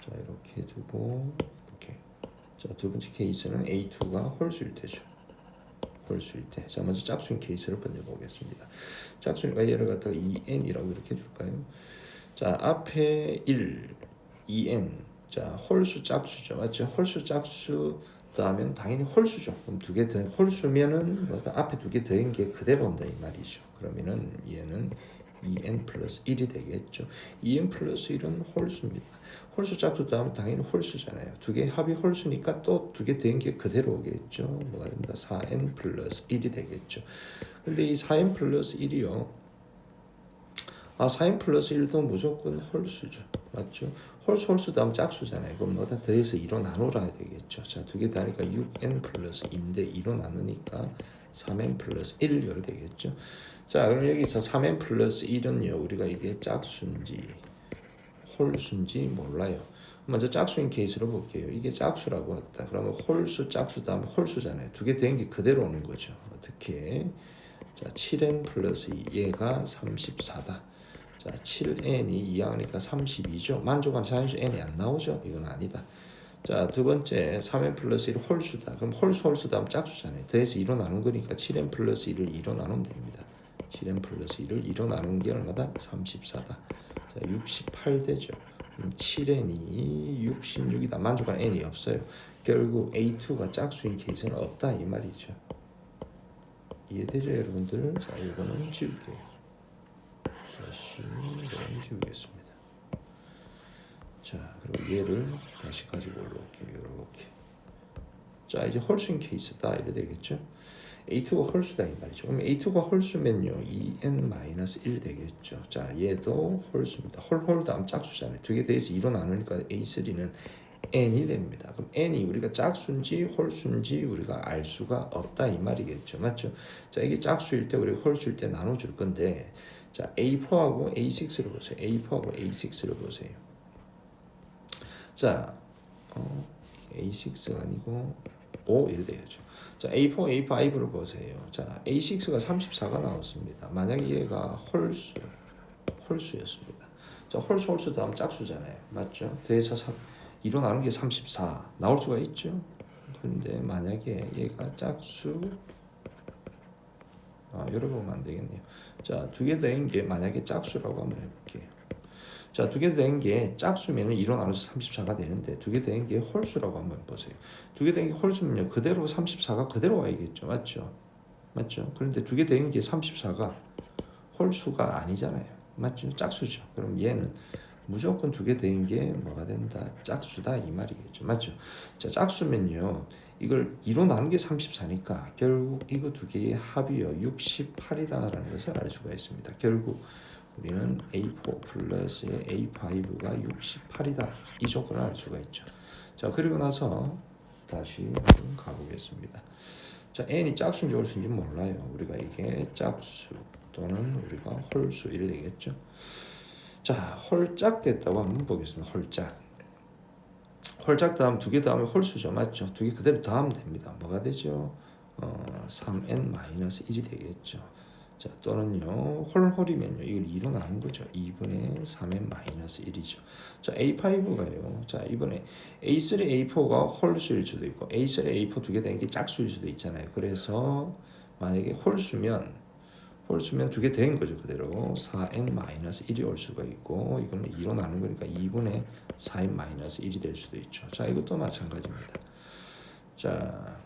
Speaker 1: 자, 이렇게 두고 이렇게. 자, 두 번째 케이스는 A2가 홀수일 때죠. 홀수일 때. 자, 먼저 짝수인 케이스를 먼저 보겠습니다. 짝수니까 얘를 갖다가 2n이라고 이렇게 해줄까요? 자, 앞에 1, 2n. 자, 홀수 짝수죠. 맞죠? 홀수 짝수 하면 당연히 홀수죠. 그럼 두 개 더 홀수면은 앞에 두 개 더인 게 그대로 온다 이 말이죠. 그러면은 얘는 2n 플러스 1이 되겠죠. 2n 플러스 1은 홀수입니다. 홀수 짝수 하면 당연히 홀수잖아요. 두 개 합이 홀수니까 또 두 개 더인 게 그대로 오겠죠. 뭐가 된다? 4n 플러스 1이 되겠죠. 근데 이 4n 플러스 1이요. 4n 플러스 1도 무조건 홀수죠. 맞죠? 홀수 다음 짝수잖아요. 그럼 뭐다 더해서 2로 나누라 되겠죠. 자, 두 개 다니까 6n 플러스 2인데 2로 나누니까 3n 플러스 1 이렇게 되겠죠. 자, 그럼 여기서 3n 플러스 1은요. 우리가 이게 짝수인지 홀수인지 몰라요. 먼저 짝수인 케이스로 볼게요. 이게 짝수라고 했다. 그러면 홀수 짝수 다음 홀수잖아요. 두 개 된 게 그대로 오는 거죠. 어떻게? 자, 7n 플러스 2 얘가 34다. 자, 7n이 2하니까 32죠. 만족한 자연수 n이 안 나오죠. 이건 아니다. 자, 두 번째 3n 플러스 1 홀수다. 그럼 홀수 다음 짝수잖아요. 더해서 2로 나눈 거니까 7n 플러스 1을 2로 나누면 됩니다. 7n 플러스 1을 2로 나누는 게 얼마다? 34다. 자, 68 되죠. 7n이 66이다. 만족한 n이 없어요. 결국 A2가 짝수인 케이스는 없다 이 말이죠. 이해되죠 여러분들? 자, 이거는 지울게요. 다시 이거는 지우겠습니다. 자, 그리고 얘를 다시 가지고 올라올게요. 이렇게. 자, 이제 홀수인 케이스다 이래 되겠죠. A2가 홀수다 이 말이죠. 그럼 A2가 홀수면요 2n-1 되겠죠. 자 얘도 홀수입니다. 홀 다음 짝수잖아요. 두 개 더해서 2로 나누니까 A3는 n이 됩니다. 그럼 n이 우리가 짝수인지 홀수인지 우리가 알 수가 없다 이 말이겠죠. 맞죠? 자 이게 짝수일 때 우리가 홀수일 때 나눠줄 건데 자 A4하고 A6를 보세요. A4하고 A6를 보세요. 자 A6가 아니고 5 이래 돼야죠. 자 A4, A5를 보세요. 자 A6가 34가 나왔습니다. 만약에 얘가 홀수였습니다. 자 홀수 다음 짝수잖아요. 맞죠? 더해서 2로 나눈 게 34 나올 수가 있죠. 그런데 만약에 얘가 짝수 열어보면 안 되겠네요. 자, 두 개 더한 게 만약에 짝수라고 한번 해볼게요. 자, 두 개 더한 게 짝수면은 2로 나눠서 34가 되는데 두 개 더한 게 홀수라고 한번 보세요. 두 개 더한 게 홀수면요 그대로 34가 그대로 와야겠죠. 맞죠? 맞죠? 그런데 두 개 더한 게 34가 홀수가 아니잖아요. 맞죠? 짝수죠. 그럼 얘는 무조건 두 개 더한 게 뭐가 된다? 짝수다 이 말이겠죠. 맞죠? 자, 짝수면요. 이걸 2로 나눈 게 34니까 결국 이거 두 개의 합이요 68이다라는 것을 알 수가 있습니다. 결국 우리는 A4 플러스 A5가 68이다 이 조건을 알 수가 있죠. 자 그리고 나서 다시 한번 가보겠습니다. 자 n이 짝수인지 홀수인지 몰라요. 우리가 이게 짝수 또는 우리가 홀수 이래 되겠죠. 자 홀짝 됐다고 한번 보겠습니다. 홀짝 다음 두 개 다음에 홀수죠. 맞죠? 두 개 그대로 더하면 됩니다. 뭐가 되죠? 3n-1이 되겠죠. 자 또는요 홀이면요 이걸 2로 나눈 거죠. 2분의 3n-1이죠. 자 A5가요. 자 이번에 A3, A4가 홀수일 수도 있고 A3, A4 두 개 된 게 짝수일 수도 있잖아요. 그래서 만약에 홀수면 두 개 된 거죠. 그대로 4n-1이 올 수가 있고 이거는 2로 나눈 거니까 2분의 4n-1이 될 수도 있죠. 자 이것도 마찬가지입니다. 자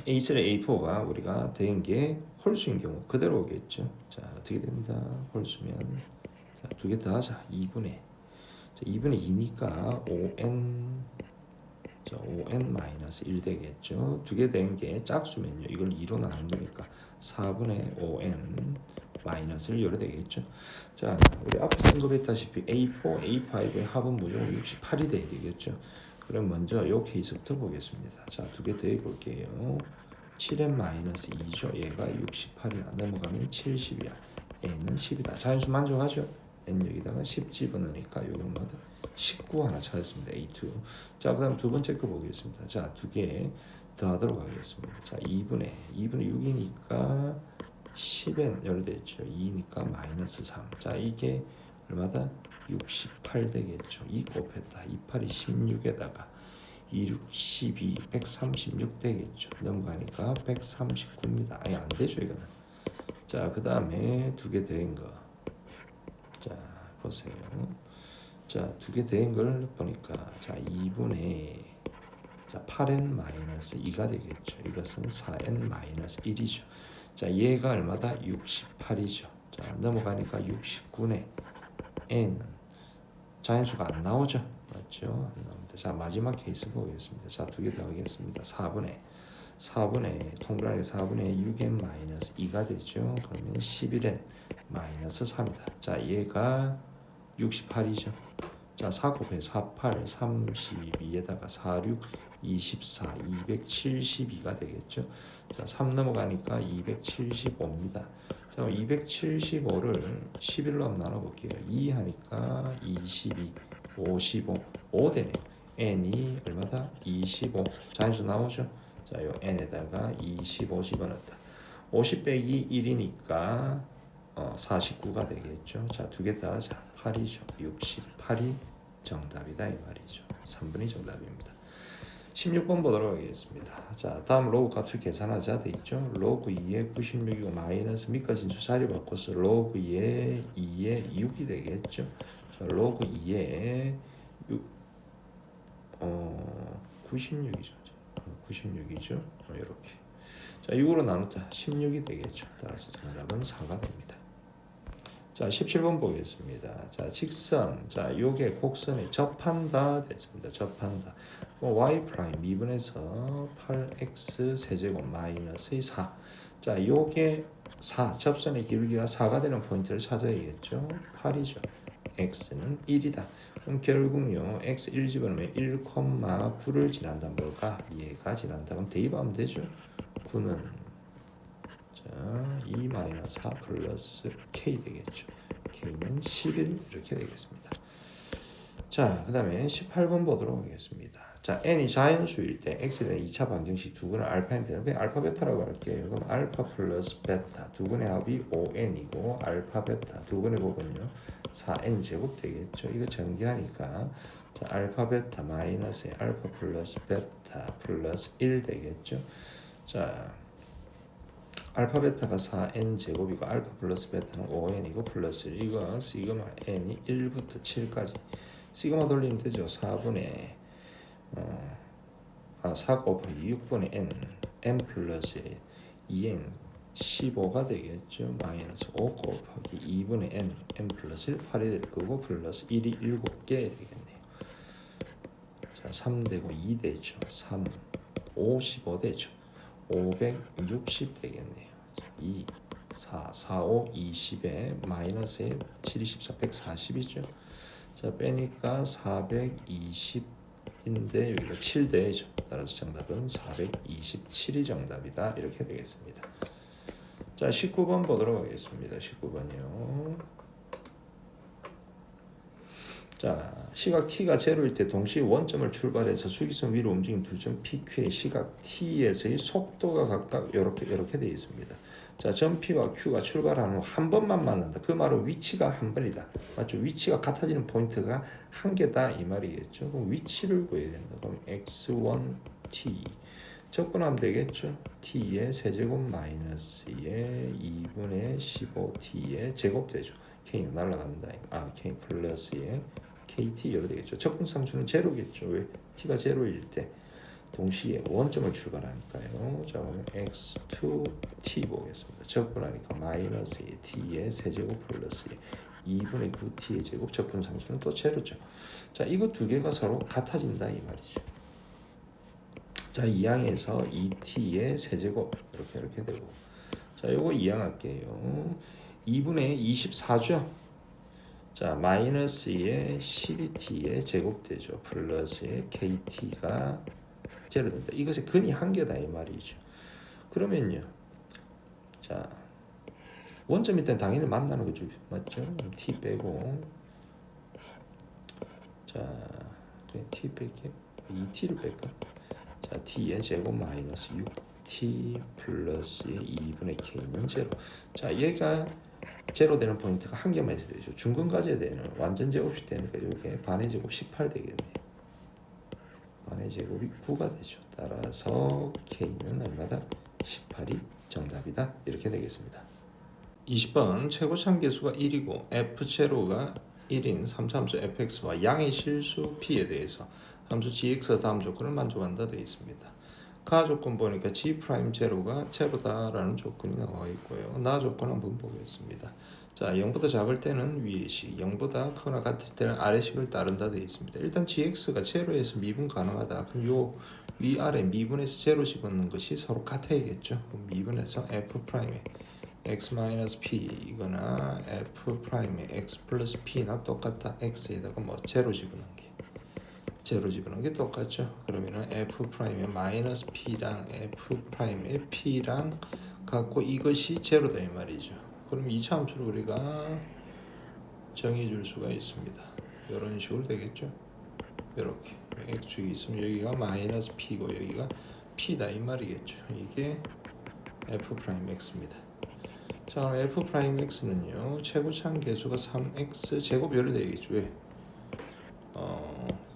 Speaker 1: A3, A4가 우리가 된 게 홀수인 경우 그대로 오겠죠. 자 어떻게 된다? 홀수면 두 개 더 하자. 2분의 2니까 5n-1 되겠죠. 두 개 된 게 짝수면요. 이걸 2로 나눈 거니까 4분의 5n-를 열어야 되겠죠. 자, 우리 앞에서 언급했다시피 A4, A5의 합은 무조건 68이 돼야 되겠죠. 그럼 먼저 이 케이스부터 보겠습니다. 자, 두 개 더해 볼게요. 7n-2죠. 얘가 68이야. 넘어가면 70이야. n은 10이다. 자연수 만족하죠? n 여기다가 10 집어넣으니까 요거마다 19 하나 찾았습니다. A2. 자, 그 다음 두 번째 거 보겠습니다. 자, 두 개 더 하도록 하겠습니다. 자, 2분의 6이니까 10n 열대죠. 2니까 마이너스 3. 자, 이게 얼마다? 68 되겠죠. 2 곱했다. 28이 16에다가 2, 6, 12, 136 되겠죠. 넘어가니까 139입니다. 아니, 안 되죠, 이거는. 자, 그 다음에 두 개 더한 거. 자, 보세요. 자, 두 개 더한 걸 보니까, 자, 2분의, 자, 8n-2가 되겠죠. 이것은 4n-1이죠. 자, 얘가 얼마다? 68이죠. 자, 넘어가니까 69네. n 자연수가 안 나오죠. 맞죠? 안 나옵니다. 자, 마지막 케이스 보겠습니다. 자, 두 개 더 하겠습니다. 4분의 통분하게 4분의 6n-2가 되죠. 그러면 11n-3이다. 자, 얘가 68이죠. 자, 4 곱해 48, 32에다가 46, 24, 272가 되겠죠. 자, 3 넘어가니까 275입니다. 자, 275를 11로 한번 나눠볼게요. 2 하니까 22, 55, 5 되네요. n이 얼마다? 25. 자연수 나오죠? 자, 요 n에다가 25 집어넣었다. 50 빼기 1이니까 49가 되겠죠. 자, 두 개 다 하자. 8이죠. 68이 정답이다 이 말이죠. 3번이 정답입니다. 16번 보도록 하겠습니다. 자, 다음 로그 값을 계산하자 돼 있죠. 로그 2에 96이고 마이너스 밑까지 진수 자리 바꿔서 로그 2에 2에 6이 되겠죠. 자, 로그 2에 96이죠. 96이죠. 이렇게. 자, 6으로 나누자 16이 되겠죠. 따라서 정답은 4가 됩니다. 자, 17번 보겠습니다. 자, 직선. 자, 요게 곡선에 접한다 됐습니다. 접한다. y 프라임 미분에서 8x 세제곱 마이너스 4. 자, 요게 4. 접선의 기울기가 4가 되는 포인트를 찾아야겠죠. 8이죠. x는 1이다. 그럼 결국요. x 1 집어넣으면 1,9를 지난다. 뭘까? 얘가 지난다. 그럼 대입하면 되죠. 9는 2-4 플러스 k 되겠죠. k는 11 이렇게 되겠습니다. 자, 그 다음에 18번 보도록 하겠습니다. 자, n이 자연수일 때 x에 대한 2차 방정식 두근의 알파인 베타. 그냥 알파 베타라고 할게요. 그럼 알파 플러스 베타 두근의 합이 5n이고 알파 베타 두근의 곱은요 4n 제곱 되겠죠. 이거 전개하니까 자, 알파 베타 마이너스 알파 플러스 베타 플러스 1 되겠죠. 자, 알파 베타가 4n 제곱이고 알파 플러스 베타는 5n이고 플러스 1. 이거 시그마 n이 1부터 7까지 시그마 돌리면 되죠. 4분의 4 곱하기 6분의 n 플러스 2n 15가 되겠죠. 마이너스 5 곱하기 2분의 n 플러스 1 8이 될 거고 플러스 1이 7개 되겠네요. 자, 3 되고 2 되죠. 3 55 되죠. 560 되겠네요. 2 4 4 5 20에 마이너스 7 24 140이죠. 자, 빼니까 420인데 여기가 7 되죠. 따라서 정답은 427이 정답이다. 이렇게 되겠습니다. 자, 19번 보도록 하겠습니다. 19번이요. 자, 시각 t가 제로일 때 동시에 원점을 출발해서 수직선 위로 움직인 두 점 PQ의 시각 t에서의 속도가 각각 이렇게 되어 있습니다. 자, 점 P와 Q가 출발하는 후 한 번만 만난다. 그 말은 위치가 한 번이다. 맞죠? 위치가 같아지는 포인트가 한 개다 이 말이겠죠. 그럼 위치를 구해야 된다. 그럼 x1t 적분하면 되겠죠. t의 세제곱 마이너스의 2분의 15t의 제곱 되죠. k는 날아간다. k 플러스의 kt 이렇게 되겠죠. 적분상수는 제로겠죠. 왜? t가 제로일 때 동시에 원점을 출발하니까요. 자, 그럼 x2t 보겠습니다. 적분하니까 마이너스 t의 세제곱 플러스 2분의 9t의 제곱 적분상수는 또 제로죠. 자, 이거 두 개가 서로 같아진다 이 말이죠. 자, 이항에서 2t의 세제곱 이렇게 되고, 자, 요거 이항할게요. 2분의 24죠. 자, 마이너스의 12t의 제곱 되죠. 플러스의 kt가 제로 된다. 이것의 근이 한 개다 이 말이죠. 그러면요. 자, 원점일 땐 당연히 만나는 거죠. 맞죠? t 빼고, 자, t 빼기 2t를 뺄까? 자, t의 제곱 마이너스 6t 플러스의 2분의 k는 제로. 자, 얘가 제로 되는 포인트가 한 개만 있어야 되죠. 중근가져야 되는 완전 제곱이 되니까 이렇게 반의 제곱 18 되겠네요. 반의 제곱이 9가 되죠. 따라서 k는 얼마다? 18이 정답이다. 이렇게 되겠습니다. 20번 최고참 계수가 1이고 f0가 1인 3차 함수 fx와 양의 실수 p에 대해서 함수 gx가 다음 조건을 만족한다 되어 있습니다. 가 조건 보니까 g'0가 제로다라는 조건이 나와 있고요. 나 조건 한번 보겠습니다. 자, 0보다 작을 때는 위의 식, 0보다 크거나 같을 때는 아래 식을 따른다 되어 있습니다. 일단 gx가 제로에서 미분 가능하다. 그럼 요 위아래 미분에서 제로 집어넣는 것이 서로 같아야겠죠. 그럼 미분에서 f'의 x-p 이거나 f'의 x 플러스 p나 똑같다. x에다가 뭐 제로 집어넣는 게 제로 집어넣는 게 똑같죠. 그러면은 f'의 마이너스 p랑 f'의 p랑 같고 이것이 제로다 이 말이죠. 그럼 2차 함수를 우리가 정해 줄 수가 있습니다. 이런 식으로 되겠죠. 이렇게 x축이 있으면 여기가 마이너스 p고 여기가 p다 이 말이겠죠. 이게 f'x입니다. 자, 그럼 f'x는요 최고참 계수가 3x 제곱 이렇게 되겠죠. 왜?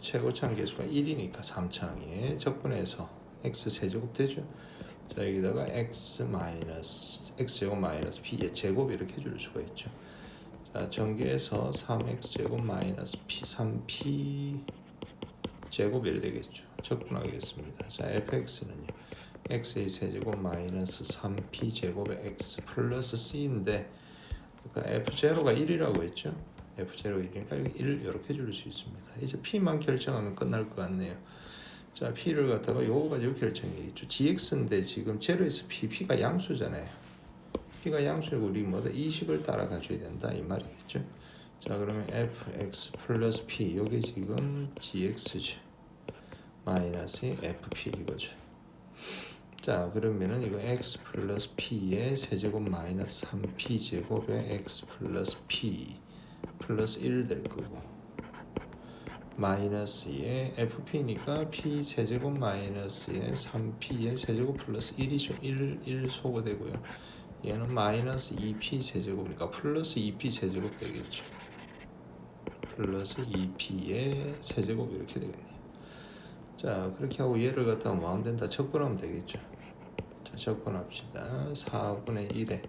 Speaker 1: 최고참 계수가 1이니까 3창에 적분해서 x 세제곱 되죠. 자, 여기다가 x 제곱 마이너스 p의 제곱 이렇게 줄 수가 있죠. 자, 전개해서 3x 제곱 마이너스 p 3p 제곱 이렇게 되겠죠. 적분하겠습니다. 자, fx는요 x의 세제곱 마이너스 3p 제곱의 x 플러스 c인데 그러니까 F0가 1이라고 했죠. F0가 1이니까 여기 1 이렇게 줄 수 있습니다. 이제 P만 결정하면 끝날 것 같네요. 자, P를 갖다가 요거 가지고 결정해야겠죠. GX인데 지금 0에서 P가 양수잖아요. P가 양수이고 우리 뭐다? 이 식을 따라가줘야 된다 이 말이겠죠. 자, 그러면 fx 플러스 p 요게 지금 gx죠. 마이너스 fp 이거죠. 자, 그러면은 이거 x 플러스 p의 세제곱 마이너스 3p 제곱에 x 플러스 p 플러스 1 될 거고, 마이너스에 fp니까 p 세제곱 마이너스에 3p의 세제곱 플러스 1이죠. 1 소거되고요. 얘는 마이너스 2p 세제곱이니까 플러스 2p 세제곱 되겠죠. 플러스 2p의 세제곱 이렇게 되겠네요. 자, 그렇게 하고 얘를 갖다가 뭐 하면 된다? 적분하면 되겠죠. 자, 적분합시다. 4분의 1에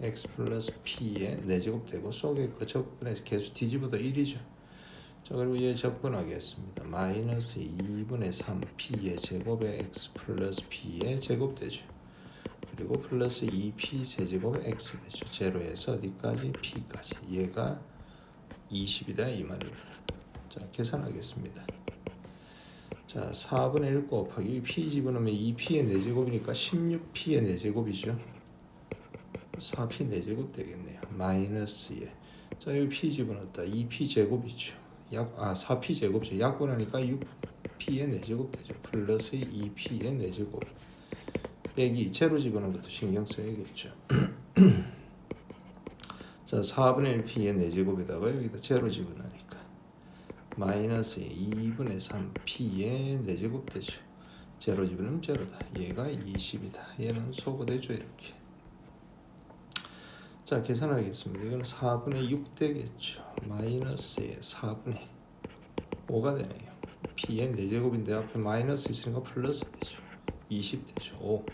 Speaker 1: x 플러스 p의 4제곱 되고 속에 그 적분에서 개수 뒤집어도 1이죠. 자, 그리고 얘 적분하겠습니다. 마이너스 2분의 3p의 제곱에 x 플러스 p의 제곱 되죠. 그리고 플러스 2p 세제곱에 x 되죠. 0에서 어디까지? p까지. 얘가 20이다 이 말입니다. 자, 계산하겠습니다. 자, 4분의 1 곱하기 p 집어넣으면 2p의 4제곱이니까 16p의 4제곱이죠. 4p 4제곱 되겠네요. 마이너스에, 자, 여기 p 집어넣었다. 2p 제곱이죠. 4p 제곱이죠. 약분하니까 6p의 4제곱 되죠. 플러스 2p의 4제곱 빼기 제로 집어넣은 것도 신경 써야겠죠. 자, 4분의 1p의 4제곱에다가 여기다 제로 집어넣으니까 마이너스 2분의 3p의 4제곱 되죠. 제로 집어넣으면 제로다. 얘가 20이다. 얘는 소거되죠. 이렇게. 자, 계산하겠습니다. 이건 4분의 6 되겠죠. 마이너스에 4분의 5가 되네요. p의 4제곱인데 앞에 마이너스 있으니까 플러스 되죠. 20 되죠. 5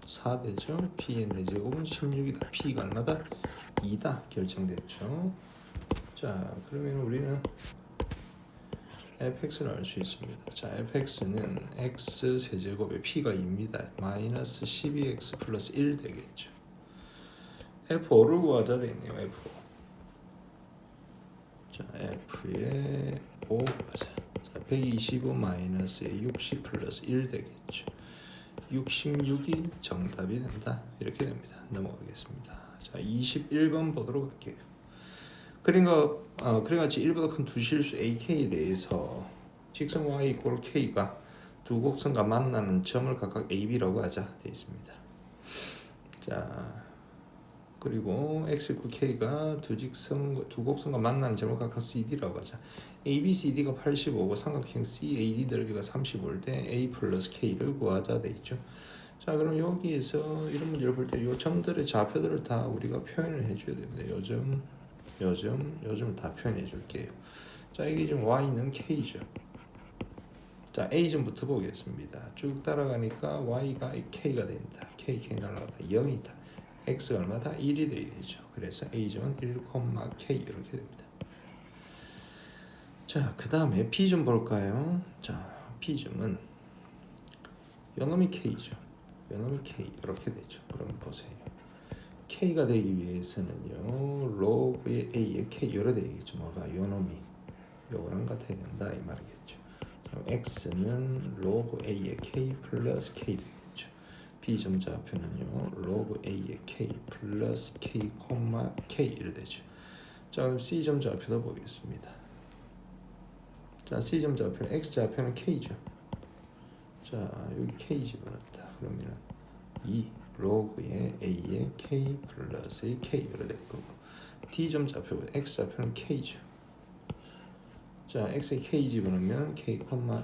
Speaker 1: 4 되죠. p의 4제곱은 16이다. p가 얼마다? 2다. 결정됐죠. 자, 그러면 우리는 fx를 알 수 있습니다. 자, fx는 x 세제곱에 p가 2입니다. 마이너스 12x 플러스 1 되겠죠. f5를 구하자 되겠네요. f5. 자, f의 5 구하자. 자, 125 마이너스에 60 플러스 1 되겠죠. 66이 정답이 된다. 이렇게 됩니다. 넘어가겠습니다. 자, 21번 보도록 할게요. 그래같이 1보다 큰 두 실수 AK에 대해서 직선 Y 이꼴 K가 두 곡선과 만나는 점을 각각 AB라고 하자 되어 있습니다. 자, 그리고 X 이꼴 K가 두 곡선과 만나는 점을 각각 CD라고 하자. ABCD가 85고 삼각형 CAD 넓이가 35일 때 A 플러스 K를 구하자 돼 있죠. 자, 그럼 여기에서 이런 문제를 볼 때 이 점들의 좌표들을 다 우리가 표현을 해줘야 됩니다. 요점을 다 표현해 줄게요. 자, 이게 지금 Y는 K죠. 자, A점부터 보겠습니다. 쭉 따라가니까 Y가 K가 된다. K 날아가다 0이다. X가 얼마다? 1이 되겠죠. 그래서 A점은 1, K 이렇게 됩니다. 자, 그 다음에 P점 볼까요? 자, P점은 요놈이 K죠. 요놈이 K 이렇게 되죠. 그럼 보세요. K가 되기 위해서는요, 로그의 A의 K 요래 되겠죠. 뭐가 요놈이 요거랑 같아야 된다 이 말이겠죠. 그럼 X는 로그 A의 K 플러스 K 되겠죠. B점 좌표는요, 로그 A의 K 플러스 K, K 이래 되죠. 자, 그럼 C점 좌표도 보겠습니다. 자, C점 좌표는 X 좌표는 K죠. 자, 여기 K 집어넣었다. 그러면 2 로그의 A의 K 플러스의 K 이래 될 거고, D점 좌표 X 좌표는 K죠. 자, X의 K 집어넣으면 K,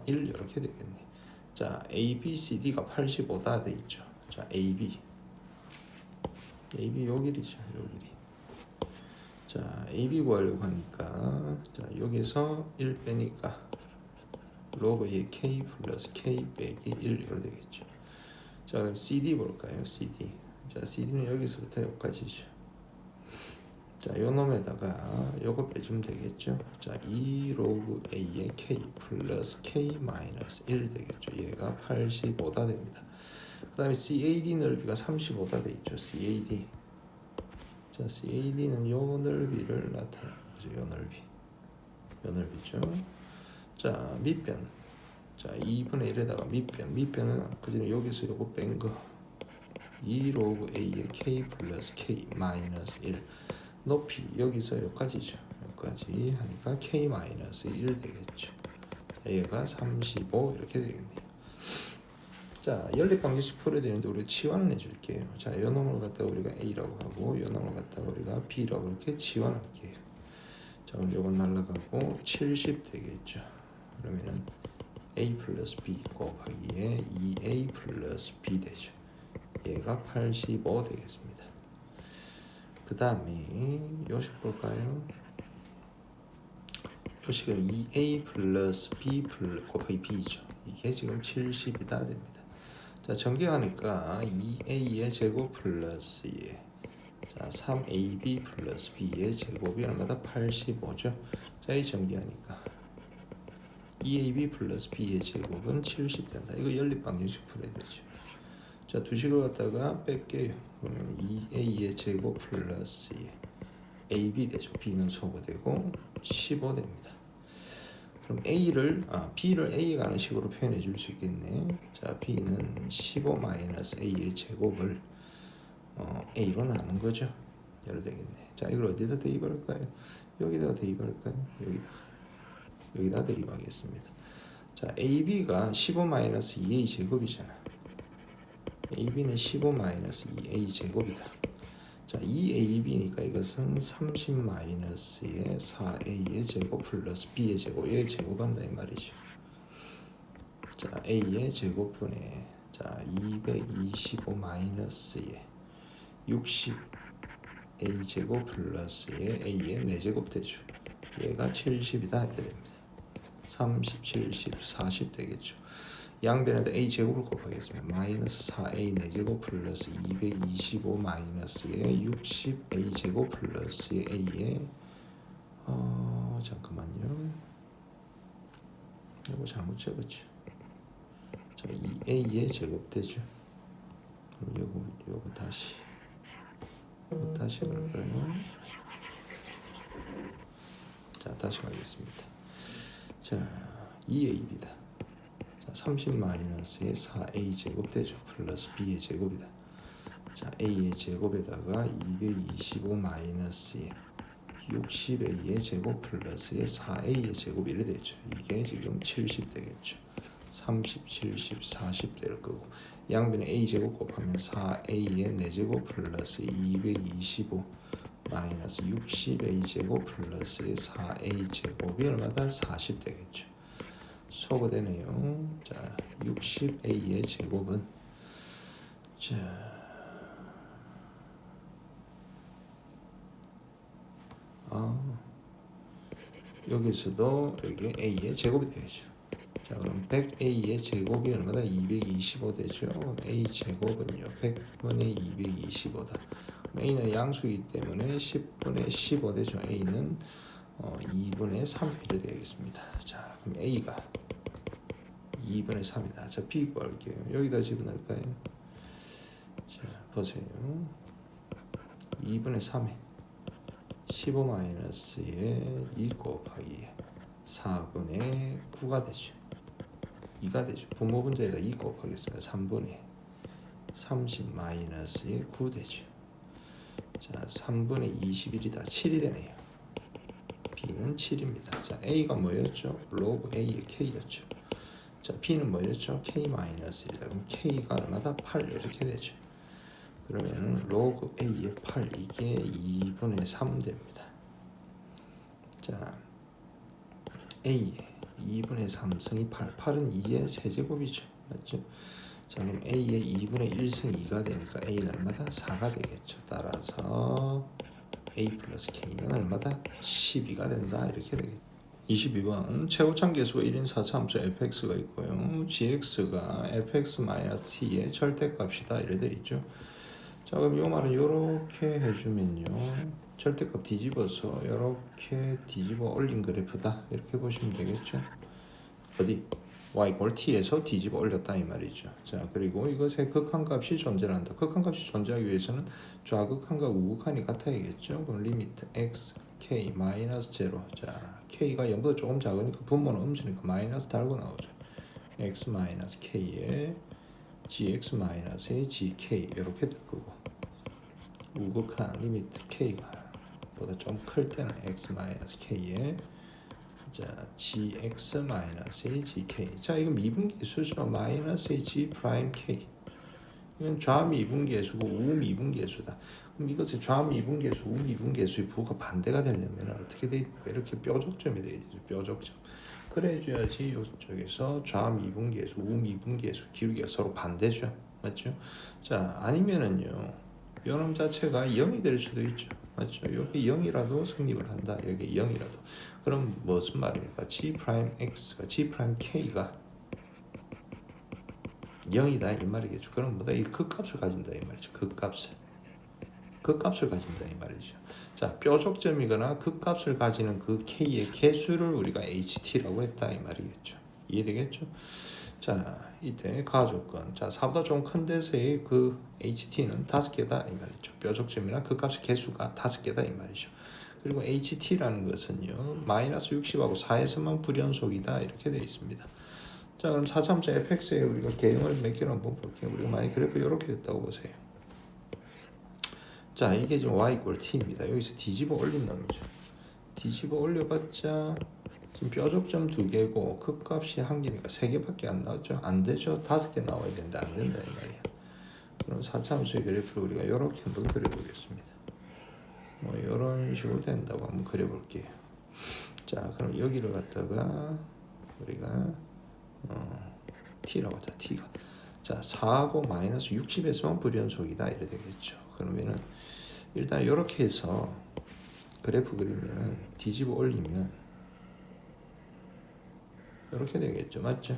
Speaker 1: 1 이렇게 되겠네. 자, A, B, C, D가 85다 돼 있죠. 자, AB 여기이죠. 여기. 자, AB 구하려고 하니까, 자, 여기서 1 빼니까 로그의 K 플러스 K 빼기 1 이렇게 되겠죠. 자, 그럼 CD 볼까요? CD. 자, CD는 여기서부터 여기까지죠. 자, 요 놈에다가 요거 빼주면 되겠죠. 자, 2 로그 A의 K 플러스 K 마이너스 1 되겠죠. 얘가 85다 됩니다. 그 다음에 CAD 넓이가 35다 돼 있죠. CAD. 자, CAD는 요 넓이를 나타내죠. 요 넓이. 요 넓이죠. 자, 밑변. 자, 2분의 1에다가 밑변은 아까 전에 여기서 요거 뺀 거. 2 로그 A의 K 플러스 K 마이너스 1. 높이 여기서 여기까지죠. 여기까지 하니까 K 마이너스 1 되겠죠. 얘가 35 이렇게 되겠네요. 자, 연립 방정식 풀어야 되는데 우리가 치환을 해줄게요. 자, 요 놈을 갖다가 우리가 A라고 하고 요 놈을 갖다가 우리가 B라고 이렇게 치환할게요. 자, 그럼 요건 날라가고 70 되겠죠. 그러면은 A 플러스 B 곱하기에 2A 플러스 B 되죠. 얘가 85 되겠습니다. 그 다음에 요식 볼까요? 요식은 2A 플러스 B 곱하기 B죠. 이게 지금 70이다 됩니다. 자, 전개하니까 2A의 제곱 플러스 2. 자, 3AB 플러스 B의 제곱이 얼마다? 85죠. 자, 이 전개하니까 2AB 플러스 B의 제곱은 70 된다. 이거 연립 방정식 풀어야 되죠. 자, 두 식을 갖다가 뺄게요. 그러면 2A의 제곱 플러스 2. AB 되죠. B는 소거되고 15 됩니다. 그럼 B를 A가 하는 식으로 표현해 줄 수 있겠네. 자, B는 15 마이너스 A의 제곱을 A로 나눈 거죠. 이래 되겠네. 자, 이걸 어디다 대입할까요? 여기다가 대입할까요? 여기다 대입하겠습니다. 자, AB가 15 마이너스 2A 제곱이잖아. AB는 15 마이너스 2A 제곱이다. 자, 2AB니까 이것은 30 마이너스의 4A의 제곱 플러스 B의 제곱에 제곱한다 이 말이죠. 자, A의 제곱분에 자 225 마이너스의 60 A 제곱 플러스의 A의 4제곱 되죠. 얘가 70이다 이렇게 됩니다. 30, 70, 40 되겠죠. 양변에다 A 제곱을 곱하겠습니다. 마이너스 4A 4제곱 플러스 225 마이너스의 60 A 제곱 플러스의 A의 잠깐만요. 이거 잘못 적었죠. 자, 2A의 제곱 되죠. 그럼 요거 다시 갈까요? 자, 다시 가겠습니다. 자, 2AB다. 30 마이너스의 4A 제곱 되죠. 플러스 B의 제곱이다. 자, A의 제곱에다가 225 마이너스의 60A의 제곱 플러스의 4A의 제곱 이래 되죠. 이게 지금 70 되겠죠. 30, 70, 40 될 거고 양변에 A 제곱 곱하면 4A의 4제곱 플러스 225 마이너스 60A 제곱 플러스의 4A 제곱이 얼마다? 40 되겠죠. 소거되네요. 자, 60A의 제곱은 자 여기서도 여기 A의 제곱이 되죠. 자, 그럼 100A의 제곱이 얼마다? 225 되죠. A 제곱은요 100분의 225다. A는 양수이기 때문에 10분의 15 되죠. A는 2분의 3이 되겠습니다. 자, 그럼 A가 2분의 3이다. 자, B 구할게요. 여기다 집어넣을까요? 자, 보세요. 2분의 3에 15 마이너스에 2 곱하기 4분의 9가 되죠. 2가 되죠. 분모분자에다 2 곱하겠습니다. 3분의 30 마이너스에 9 되죠. 자, 3분의 21이다. 7이 되네요. B는 7입니다. 자, A가 뭐였죠? 로그 A의 K였죠. 자, B는 뭐였죠? K-1이다. 그럼 K가 얼마다? 8 이렇게 되죠. 그러면 로그 A의 8 이게 2분의 3 됩니다. 자, A 2분의 3승이 8. 8은 2의 세제곱이죠. 맞죠? 자, 그럼 A의 2분의 1승 2가 되니까 A는 얼마다? 4가 되겠죠. 따라서 A 플러스 K는 얼마다? 12가 된다. 이렇게 되겠죠. 22번 최고참 계수가 1인 4차함수 fx가 있고요. gx가 fx-t의 절대값이다. 이래 돼 있죠. 자, 그럼 이 말은 이렇게 해주면요. 절대값 뒤집어서 이렇게 뒤집어 올린 그래프다. 이렇게 보시면 되겠죠. 어디? y 꼴 t에서 뒤집어 올렸다 이 말이죠. 자, 그리고 이것의 극한값이 존재한다. 극한값이 존재하기 위해서는 좌극한과 우극한이 같아야겠죠. 그럼 리미트 x k 마이너스 제로. 자, k가 0보다 조금 작으니까 분모는 음수니까 마이너스 달고 나오죠. x 마이너스 k에 gx 마이너스의 gk 이렇게 될 거고, 우극한 리미트 k가 보다 좀 클 때는 x 마이너스 k에 자 gx 마이너스 gk. 자, 이건 미분계수죠. 마이너스 g 프라임 k. 이건 좌미분계수고 우미분계수다. 그럼 이것의 좌미분계수, 우미분계수의 부호가 반대가 되려면 어떻게 돼? 이렇게 뾰족점이 돼야 되죠. 뾰족점. 그래줘야지 이쪽에서 좌미분계수, 우미분계수 기울기가 서로 반대죠. 맞죠? 자, 아니면은요, 요놈 자체가 0이 될 수도 있죠. 맞죠? 여기 0이라도 성립을 한다. 여기 0이라도. 그럼 무슨 말입니까? g 프라임 x가 g 프라임 k가 0이다 이 말이겠죠. 그럼 뭐다? 이 극값을 가진다 이 말이죠. 극값을 가진다 이 말이죠. 자, 뾰족점이거나 극값을 가지는 그 k의 개수를 우리가 ht라고 했다 이 말이겠죠. 이해되겠죠? 자, 이때 가조건. 자, 4보다 좀 큰 데서의 그 ht는 5개다 이 말이죠. 뾰족점이나 극값의 개수가 5개다 이 말이죠. 그리고 ht라는 것은요, 마이너스 60하고 4에서만 불연속이다 이렇게 되어 있습니다. 자, 그럼 4차함수 fx에 우리가 개형을 몇 개로 한번 볼게요. 우리가 만약 그래프 이렇게 됐다고 보세요. 자, 이게 지금 y 꼴 t입니다. 여기서 뒤집어 올린 놈이죠. 뒤집어 올려봤자 지금 뾰족점 2개고 극값이 1개니까 3개밖에 안 나왔죠. 안 되죠. 5개 나와야 되는데 안 된다 이 말이야. 그럼 4차함수의 그래프를 우리가 이렇게 한번 그려보겠습니다. 뭐 이런 식으로 된다고 한번 그려볼게요. 자, 그럼 여기를 갖다가 우리가 t라고 하자. t가 자 4하고 마이너스 60에서만 불연속이다 이래 되겠죠. 그러면은 일단 이렇게 해서 그래프 그리면은 뒤집어 올리면 이렇게 되겠죠. 맞죠?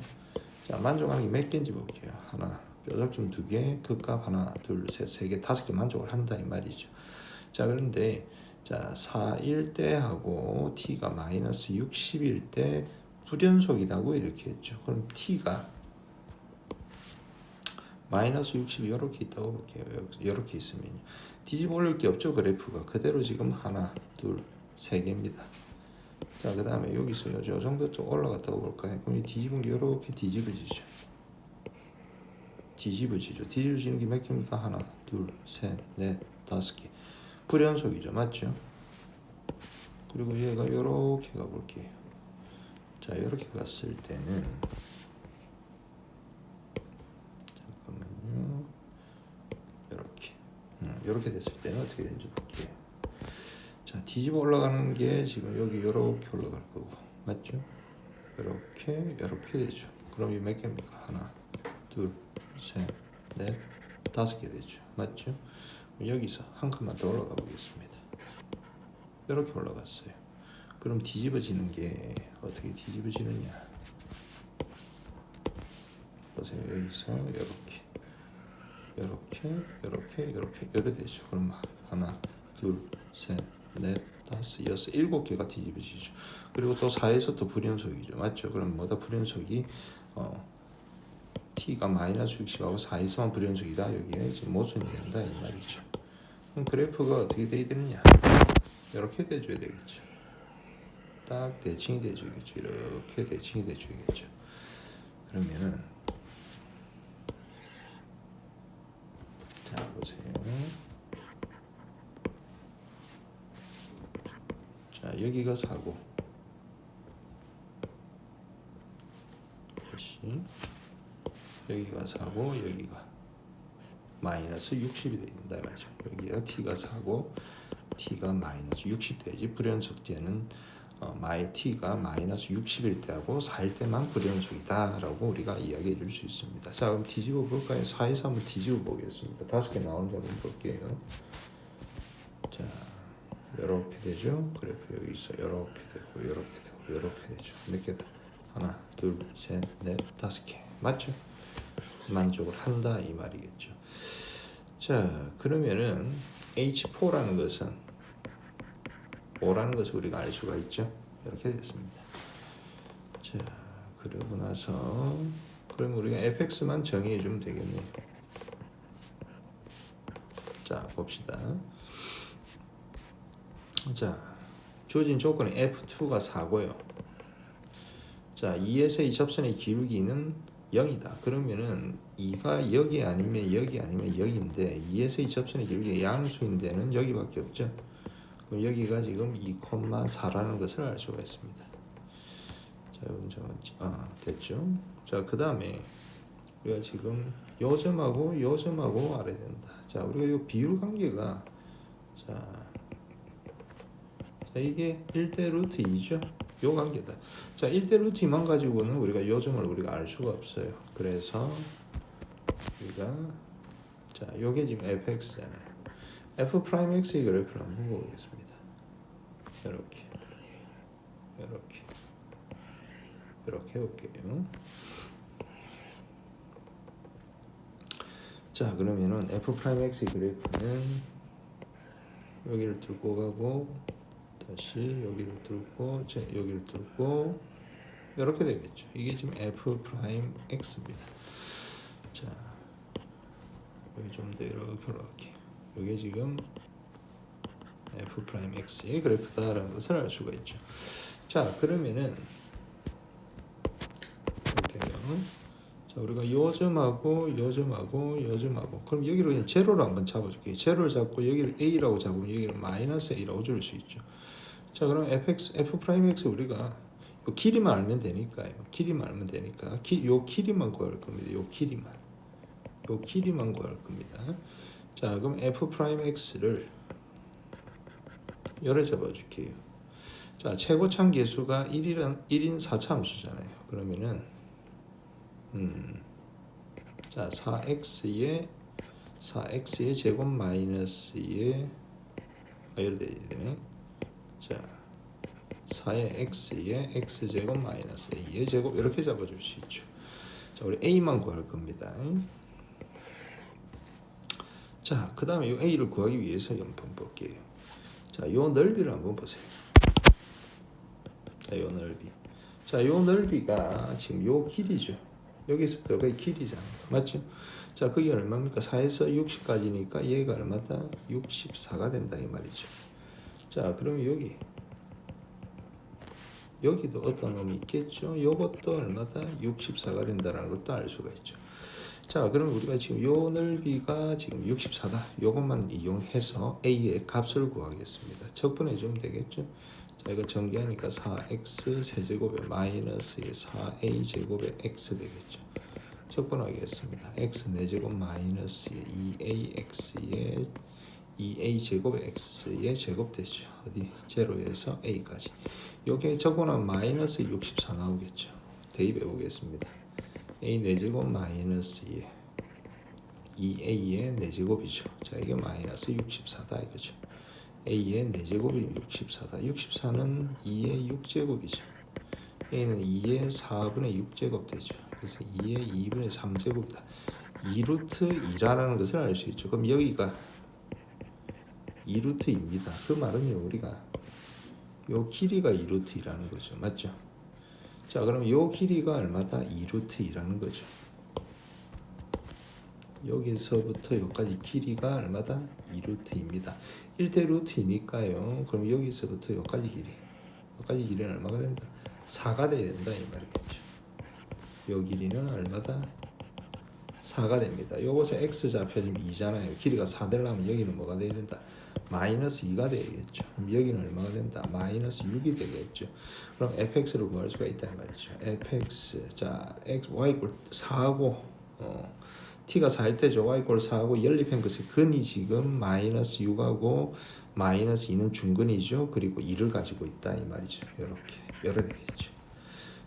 Speaker 1: 자, 만족하는 게 몇 개인지 볼게요. 하나, 뾰족점 2개, 극값 하나, 둘, 셋, 3개, 5개 만족을 한다 이 말이죠. 자, 그런데 자 4일 때 하고 t가 마이너스 60일 때 불연속이라고 이렇게 했죠. 그럼 t가 마이너스 60이 이렇게 있다고 볼게요. 이렇게 있으면 뒤집어 올릴 게 없죠. 그래프가 그대로 지금 하나, 둘, 3개입니다. 자, 그 다음에 여기서 요 정도 좀 올라갔다고 볼까요? 그럼 이 뒤집은 게 이렇게 뒤집어지죠. 뒤집어지는 게 몇 개입니까? 하나, 둘, 셋, 넷, 5개. 불연속이죠. 맞죠? 그리고 얘가 이렇게 가볼게요. 자, 이렇게 갔을 때는 잠깐만요. 이렇게 됐을 때는 어떻게 되는지 볼게요. 자, 뒤집어 올라가는 게 지금 여기 이렇게 올라갈 거고, 맞죠? 이렇게 되죠. 그럼 이 몇 개입니까? 하나, 둘, 셋, 넷, 5개 되죠. 맞죠? 여기서 한 칸만 더 올라가 보겠습니다. 이렇게 올라갔어요. 그럼 뒤집어지는 게 어떻게 뒤집어지느냐? 보세요. 여기서 이렇게 되죠. 그럼 하나, 둘, 셋, 넷, 5, 6, 7개가 뒤집어지죠. 그리고 또 4에서 또 불연속이죠. 맞죠? 그럼 뭐다 불연속이 t가 마이너스 60하고 4에서만 불연속이다. 여기에 지금 모순이 된다 이 말이죠. 그럼 그래프가 어떻게 돼야 되느냐? 이렇게 돼줘야 되겠죠. 딱 대칭이 돼줘야겠죠. 이렇게 대칭이 돼줘야겠죠. 그러면은 자, 보세요. 자, 여기가 4고 다시 여기가 4고 여기가 마이너스 60이 된다 말이죠. 여기가 t가 4고 t가 마이너스 60 돼야지 불연속제는 t가 마이너스 60일 때하고 4일 때만 불연속이다라고 우리가 이야기해 줄 수 있습니다. 자, 그럼 뒤집어 볼까요? 4에서 한번 뒤집어 보겠습니다. 5개 나오는지 한번 볼게요. 자, 이렇게 되죠. 그래프 여기 있어. 이렇게 되고 이렇게 되죠. 몇 개다? 하나, 둘, 셋, 넷, 5개. 맞죠? 만족을 한다 이 말이겠죠. 자, 그러면은 H4라는 것은 5라는 것을 우리가 알 수가 있죠. 이렇게 됐습니다. 자, 그러고 나서 그럼 우리가 fx만 정의해 주면 되겠네요. 자, 봅시다. 자, 주어진 조건이 f2가 4고요. 자, 2에서 이 접선의 기울기는 0이다. 그러면은 2가 여기 아니면 여기 아니면 여기인데 2에서 이 접선의 기울기가 양수인데는 여기밖에 없죠. 그럼 여기가 지금 2,4라는 것을 알 수가 있습니다. 자, 됐죠. 자, 그 다음에 우리가 지금 요 점하고 알아야 된다. 자, 우리가 요 비율 관계가 자 이게 1대 루트 2죠. 요 관계다. 자, 1대 루트 2만 가지고는 우리가 요 점을 우리가 알 수가 없어요. 그래서 우리가 자, 요게 지금 fx잖아요. f 프라임 x의 그래프를 한번 보겠습니다. 이렇게 볼게요. 자, 그러면은 f 프라임 x의 그래프는 여기를 뚫고 가고 다시 여기를 뚫고 여기를 뚫고 이렇게 되겠죠. 이게 지금 f 프라임 x입니다. 자, 여기 좀 더 이렇게 이게 지금 f 프라임 x의 그래프다라는 것을 알 수가 있죠. 자, 그러면은 자, 우리가 요 점하고 그럼 여기를 그냥 제로로 한번 잡아줄게요. 제로를 잡고 여기를 a라고 잡으면 여기를 마이너스 a라고 줄 수 있죠. 자, 그럼 f 프라임 x 우리가 요 길이만 알면 되니까요. 요 길이만 구할 겁니다. 요 길이만 구할 겁니다. 자, 그럼 f 프라임 x를 열에 잡아줄게요. 자, 최고참 계수가 1인 4차 함수잖아요. 그러면은 자, 4x의 제곱 마이너스의 이렇게 되네. 자, 4의 x의 x제곱 마이너스 a의 제곱 이렇게 잡아줄 수 있죠. 자, 우리 a만 구할 겁니다. 자, 그 다음에 이 a를 구하기 위해서 한번 볼게요. 자, 요 넓이를 한번 보세요. 자, 요 넓이. 자, 요 넓이가 지금 요 길이죠. 여기서 여기 길이잖아요. 맞죠? 자, 그게 얼마입니까? 4에서 60까지니까 얘가 얼마다? 64가 된다 이 말이죠. 자, 그럼 여기도 어떤 놈이 있겠죠? 요것도 얼마다? 64가 된다라는 것도 알 수가 있죠. 자, 그럼 우리가 지금 요 넓이가 지금 64다. 요것만 이용해서 a의 값을 구하겠습니다. 적분해 주면 되겠죠? 자, 이거 전개하니까 4x 세제곱에 마이너스 4a 제곱에 x 되겠죠. 적분하겠습니다. x 4제곱 마이너스 2ax의 2a 제곱에 x의 제곱 되죠. 어디? 제로에서 a까지. 여기에 적분하면 마이너스 64 나오겠죠. 대입해 보겠습니다. a 4제곱 마이너스 2a의 4제곱이죠. 자, 이게 마이너스 64다 이거죠. a의 4제곱이 64다. 64는 2의 6제곱이죠. a는 2의 4분의 6제곱 되죠. 그래서 2의 2분의 3제곱이다. 2루트 2라는 것을 알 수 있죠. 그럼 여기가 2루트입니다. 그 말은요, 우리가 요 길이가 2루트 2라는 거죠. 맞죠? 자, 그럼 요 길이가 얼마다? 2루트 2라는 거죠. 여기서부터 여기까지 길이가 얼마다? 2루트입니다. 1대 루트이니까요. 그럼 여기서부터 여기까지 길이는 얼마가 된다? 4가 돼야 된다 이 말이겠죠. 요 길이는 얼마다? 4가 됩니다. 요것에 x 좌표지면 2잖아요. 길이가 4 되려면 여기는 뭐가 돼야 된다? 마이너스 2가 되겠죠. 그럼 여기는 얼마가 된다? 마이너스 6이 되겠죠. 그럼 fx를 구할 수가 있다 이 말이죠. fx 자 y = 4하고 t가 4일 때죠. y = 4하고 연립한 것의 근이 지금 마이너스 6하고 마이너스 2는 중근이죠. 그리고 2를 가지고 있다 이 말이죠. 이렇게 열어야 되겠죠.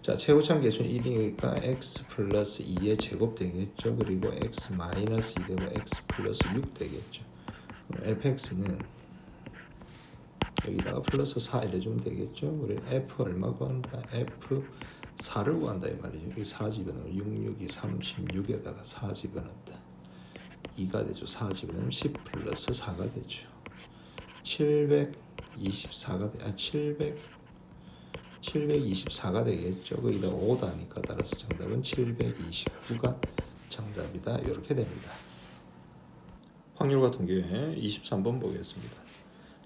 Speaker 1: 자, 최고참 계수는 1이니까 x 플러스 2의 제곱 되겠죠. 그리고 x 마이너스 2 되고 x 플러스 6 되겠죠. 그럼 fx는 여기다가 플러스 4 이래주면 되겠죠. 우리 f 얼마 구한다? f 4를 구한다 이 말이죠. 여기 4 집어넣으면 6, 6이 36에다가 4 집어넣었다. 2가 되죠. 4 집어넣으면 10 플러스 4가 되죠. 724가 돼. 724가 되겠죠. 거기다 5다니까 따라서 정답은 729가 정답이다. 이렇게 됩니다. 확률과 통계 23번 보겠습니다.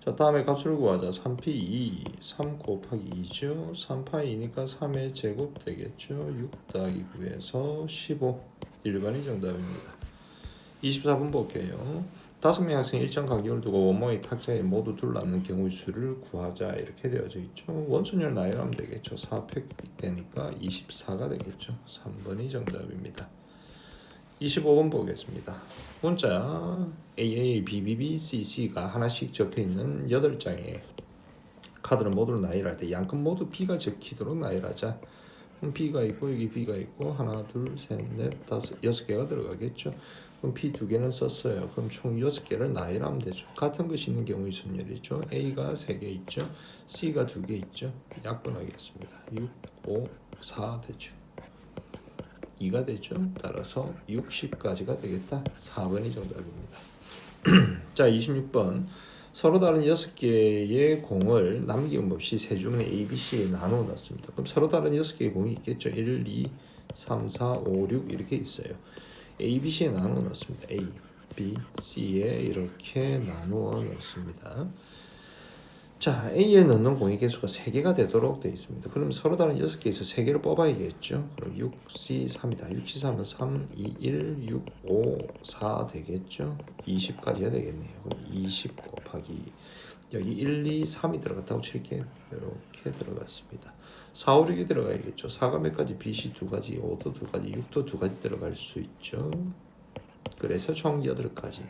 Speaker 1: 자, 다음에 값을 구하자. 3p2 3 곱하기 2죠. 3파이니까 3의 제곱 되겠죠. 6 더하기 9에서 15 1번이 정답입니다. 24번 볼게요. 5명의 학생이 일정 간격을 두고 원모의 탁자에 모두 둘러앉는 경우의 수를 구하자. 이렇게 되어져 있죠. 원순열 나열하면 되겠죠. 4팩 되니까 24가 되겠죠. 3번이 정답입니다. 25번 보겠습니다. 문자 AAA, BBB, CC가 하나씩 적혀있는 8장의 카드를 모두 나열할 때 양끝 모두 B가 적히도록 나열하자. 그럼 B가 있고 여기 B가 있고 하나 둘 셋 넷 다섯 6개가 들어가겠죠. 그럼 B 2개는 썼어요. 그럼 총 6개를 나열하면 되죠. 같은 것이 있는 경우의 순열이죠. A가 3개 있죠. C가 2개 있죠. 약분하겠습니다. 6, 5, 4 되죠. 2가 되죠. 따라서 60까지가 되겠다. 4번이 정답입니다. 자, 26번. 서로 다른 6개의 공을 남김없이 세 주머니 A, B, C에 나누어 놨습니다. 그럼 서로 다른 6개의 공이 있겠죠. 1, 2, 3, 4, 5, 6 이렇게 있어요. A, B, C에 나누어 놨습니다. A, B, C에 이렇게 나누어 놨습니다. 자, A에 넣는 공의 개수가 3개가 되도록 되어 있습니다. 그럼 서로 다른 6개에서 3개를 뽑아야겠죠. 그럼 6C 3이다. 6C 3은 3, 2, 1, 6, 5, 4 되겠죠. 20까지가 되겠네요. 그럼 20 곱하기 여기 1, 2, 3이 들어갔다고 칠게요. 이렇게 들어갔습니다. 4, 5, 6이 들어가야겠죠. 4가 몇 가지? BC 2가지, 5도 2가지, 6도 2가지 들어갈 수 있죠. 그래서 총 8가지.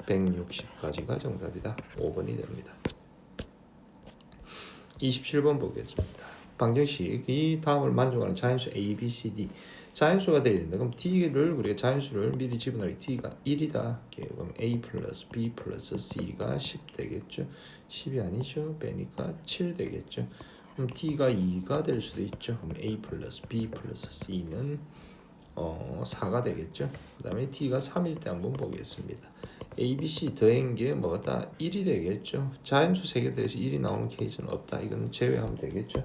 Speaker 1: 160까지가 정답이다. 5번이 됩니다. 27번 보겠습니다. 방정식 이 다음을 만족하는 자연수 A, B, C, D 자연수가 되어야 된다. 그럼 D를 우리가 자연수를 미리 집어넣으면 D가 1이다. 그럼 A 플러스 B 플러스 C가 10 되겠죠. 10이 아니죠. 빼니까 7 되겠죠. 그럼 D가 2가 될 수도 있죠. 그럼 A 플러스 B 플러스 C는 4가 되겠죠. 그 다음에 D가 3일 때 한번 보겠습니다. A, B, C 더한 게 뭐다? 1이 되겠죠. 자연수 3개 더해서 1이 나오는 케이스는 없다. 이건 제외하면 되겠죠.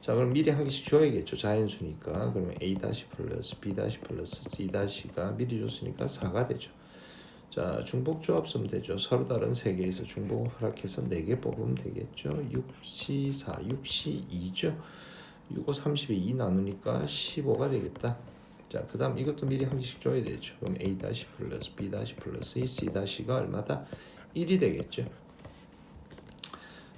Speaker 1: 자, 그럼 미리 한 개씩 줘야겠죠. 자연수니까. 그러면 A 플러스 B 플러스 C가 미리 줬으니까 4가 되죠. 자, 중복조합 쓰면 되죠. 서로 다른 3개에서 중복을 허락해서 4개 뽑으면 되겠죠. 6C4, 6C2죠. 6, 5, 30에 2 나누니까 15가 되겠다. 자, 그 다음 이것도 미리 한 개씩 줘야 되죠. 그럼 A 플러스 B 플러스 C가 얼마다? 1이 되겠죠.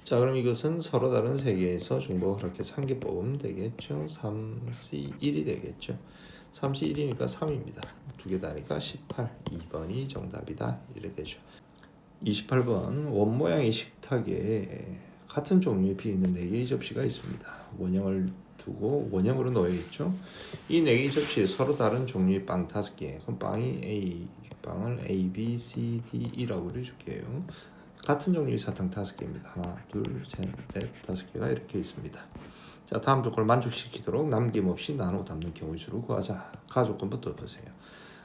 Speaker 1: 자, 그럼 이것은 서로 다른 세계에서 중복을 그렇게 3개 뽑으면 되겠죠. 3C1이 되겠죠. 3C1이니까 3입니다. 2개 다니까 18. 2번이 정답이다. 이래 되죠. 28번 원 모양의 식탁에 같은 종류의 비있는 4개의 접시가 있습니다. 원형을 두고 원형으로 놓여 있죠. 이 4개의 접시에 서로 다른 종류의 빵 5개. 그럼 빵을 A, B, C, D, E라고 그려줄게요. 같은 종류의 사탕 5개입니다. 하나, 둘, 셋, 넷, 5개가 이렇게 있습니다. 자, 다음 조건을 만족시키도록 남김없이 나누어 담는 경우의 수를 구하자. 가조건부터 보세요.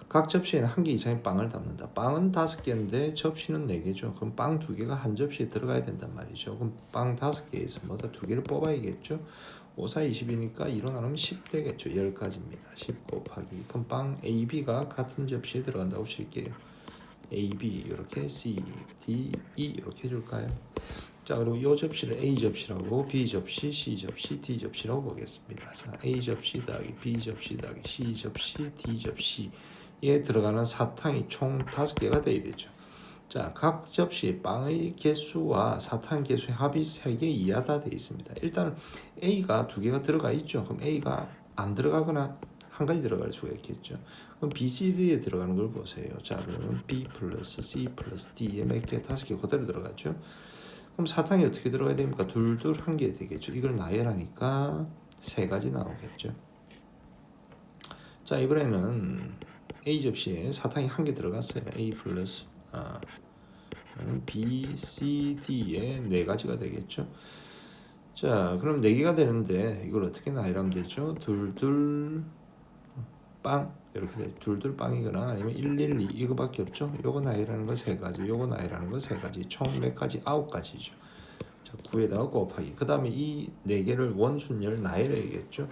Speaker 1: 각 접시에는 1개 이상의 빵을 담는다. 빵은 5개인데 접시는 4개죠. 그럼 빵 2개가 한 접시에 들어가야 된단 말이죠. 그럼 빵 5개에서 뭐다 2개를 뽑아야겠죠. 5, 4, 20이니까 2로 나누면 10 되겠죠. 10가지입니다. 10 곱하기 그럼 빵 A, B가 같은 접시에 들어간다고 칠게요. A, B 이렇게 C, D, E 이렇게 해줄까요? 자, 그리고 이 접시를 A 접시라고 B 접시, C 접시, D 접시라고 보겠습니다. 자, A 접시 더하기 B 접시 더하기 C 접시, D 접시에 들어가는 사탕이 총 5개가 되어야 되죠. 자, 각 접시 빵의 개수와 사탕 개수의 합이 3개 이하다 되어 있습니다. 일단 A가 2개가 들어가 있죠. 그럼 A가 안 들어가거나 한 가지 들어갈 수가 있겠죠. 그럼 B, C, D에 들어가는 걸 보세요. 자, 그러면 B 플러스 C 플러스 D에 몇 개? 5개 그대로 들어가죠. 그럼 사탕이 어떻게 들어가야 됩니까? 둘둘 한 개 되겠죠. 이걸 나열하니까 3가지 나오겠죠. 자, 이번에는 A 접시에 사탕이 1개 들어갔어요. A 플러스 B, C, D에 4가지가 되겠죠. 자, 그럼 4개가 되는데 이걸 어떻게 나열하면 되죠? 둘둘 빵 이렇게 돼. 둘둘 빵이거나 아니면 112 이거밖에 없죠. 요거 나열하는 거 3가지, 요거 나열하는 거 3가지, 총 몇 가지? 9가지죠. 9에다가 곱하기. 그 다음에 이 4개를 원순열 나열해야겠죠.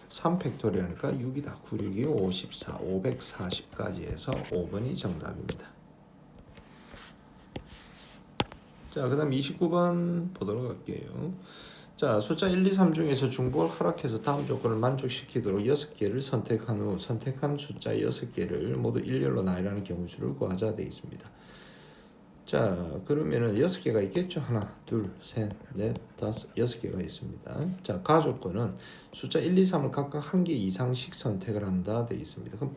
Speaker 1: 3팩토리하니까 6이다. 9, 6이 54, 540까지 해서 5번이 정답입니다. 자, 그 다음 29번 보도록 할게요. 자, 숫자 1, 2, 3 중에서 중복을 허락해서 다음 조건을 만족시키도록 6개를 선택한 후 선택한 숫자 6개를 모두 일렬로 나열하는 경우수를 구하자 되어 있습니다. 자, 그러면은 6개가 있겠죠. 하나, 둘, 셋, 넷, 다섯, 6개가 있습니다. 자, 가조건은 숫자 1, 2, 3을 각각 한 개 이상씩 선택을 한다 되어 있습니다. 그럼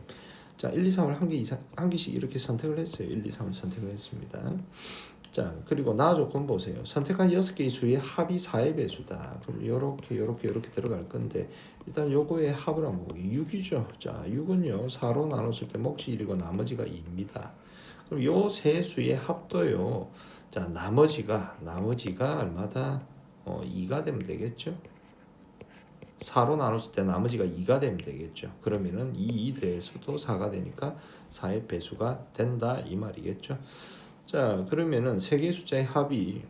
Speaker 1: 자, 1, 2, 3을 한 개씩 이렇게 선택을 했어요. 1, 2, 3을 선택을 했습니다. 자, 그리고 나 조건 보세요. 선택한 6개의 수의 합이 4의 배수다. 그럼 요렇게 들어갈 건데 일단 요거의 합을 한번 보기. 6이죠. 자, 6은요. 4로 나눴을 때 몫이 1이고 나머지가 2입니다. 그럼 요 세 수의 합도요. 자, 나머지가 얼마다? 2가 되면 되겠죠. 4로 나눴을 때 나머지가 2가 되면 되겠죠. 그러면은 2 더해서도 4가 되니까 4의 배수가 된다 이 말이겠죠. 자, 그러면은 세 개의 숫자의 합이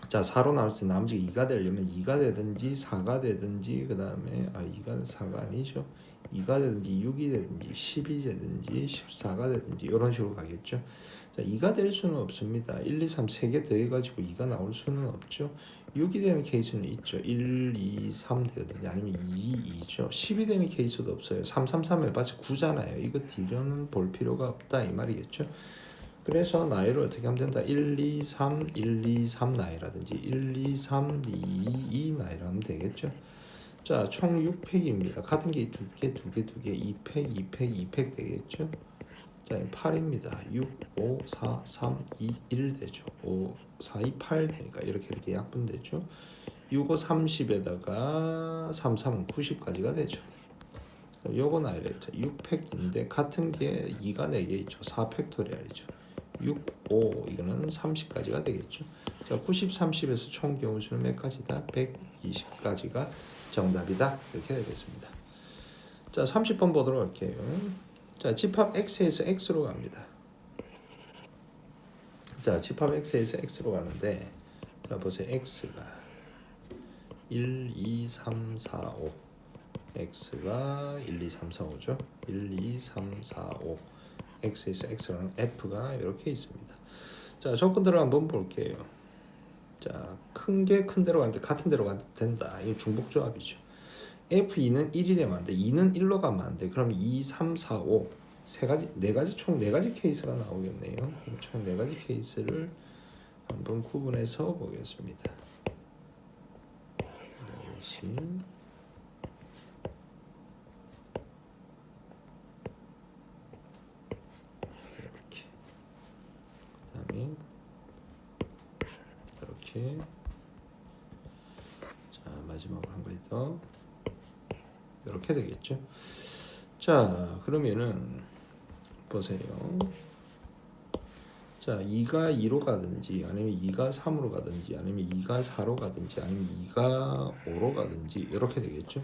Speaker 1: 자, 4로 나눴을 때 나머지가 2가 되려면 2가 되든지 4가 되든지 그 다음에 2가 4가 아니죠. 2가 되든지 6이 되든지 10이 되든지 14가 되든지 이런 식으로 가겠죠. 자, 2가 될 수는 없습니다. 1, 2, 3 세 개 더해가지고 2가 나올 수는 없죠. 6이 되는 케이스는 있죠. 1, 2, 3 되거든요. 아니면 2, 2죠. 10이 되는 케이스도 없어요. 3, 3, 3을 마치 9잖아요. 이거 뒤로는 볼 필요가 없다 이 말이겠죠. 그래서 나열을 어떻게 하면 된다. 1, 2, 3, 1, 2, 3 나열하든지 1, 2, 3, 2, 2 나열하면 되겠죠. 자, 총 6팩입니다. 같은 게 2개, 2팩, 2팩, 2팩 되겠죠. 자, 8입니다. 6, 5, 4, 3, 2, 1 되죠. 5, 4, 2, 8 되니까 이렇게 약분되죠. 6, 5, 30에다가 3, 3은 90까지가 되죠. 요거 나열했죠. 6팩인데 같은 게 2가 4개 있죠. 4팩토리얼이죠. 6, 5 이거는 30까지가 되겠죠. 자, 90, 30에서 총 경우수는 몇 가지다? 120까지가 정답이다. 이렇게 되겠습니다. 자, 30번 보도록 할게요. 자, 집합 X에서 X로 갑니다. 자, 집합 X에서 X로 가는데 자, 보세요. X가 1, 2, 3, 4, 5 X가 1, 2, 3, 4, 5죠. 1, 2, 3, 4, 5 X에서 X라는 F가 이렇게 있습니다. 자, 조건들을 한번 볼게요. 자, 큰 게 큰 대로 가는데 같은 대로 가도 된다. 이거 중복조합이죠. F2는 1이 되면 안 돼. 2는 1로 가면 안 돼. 그럼 2, 3, 4, 5 총 4가지 케이스가 나오겠네요. 총 4가지 케이스를 한번 구분해서 보겠습니다. 이렇게 자, 마지막으로 한 가지 더 이렇게 되겠죠. 자, 그러면은 보세요. 자, 2가 2로 가든지 아니면 2가 3으로 가든지 아니면 2가 4로 가든지 아니면 2가 5로 가든지 이렇게 되겠죠.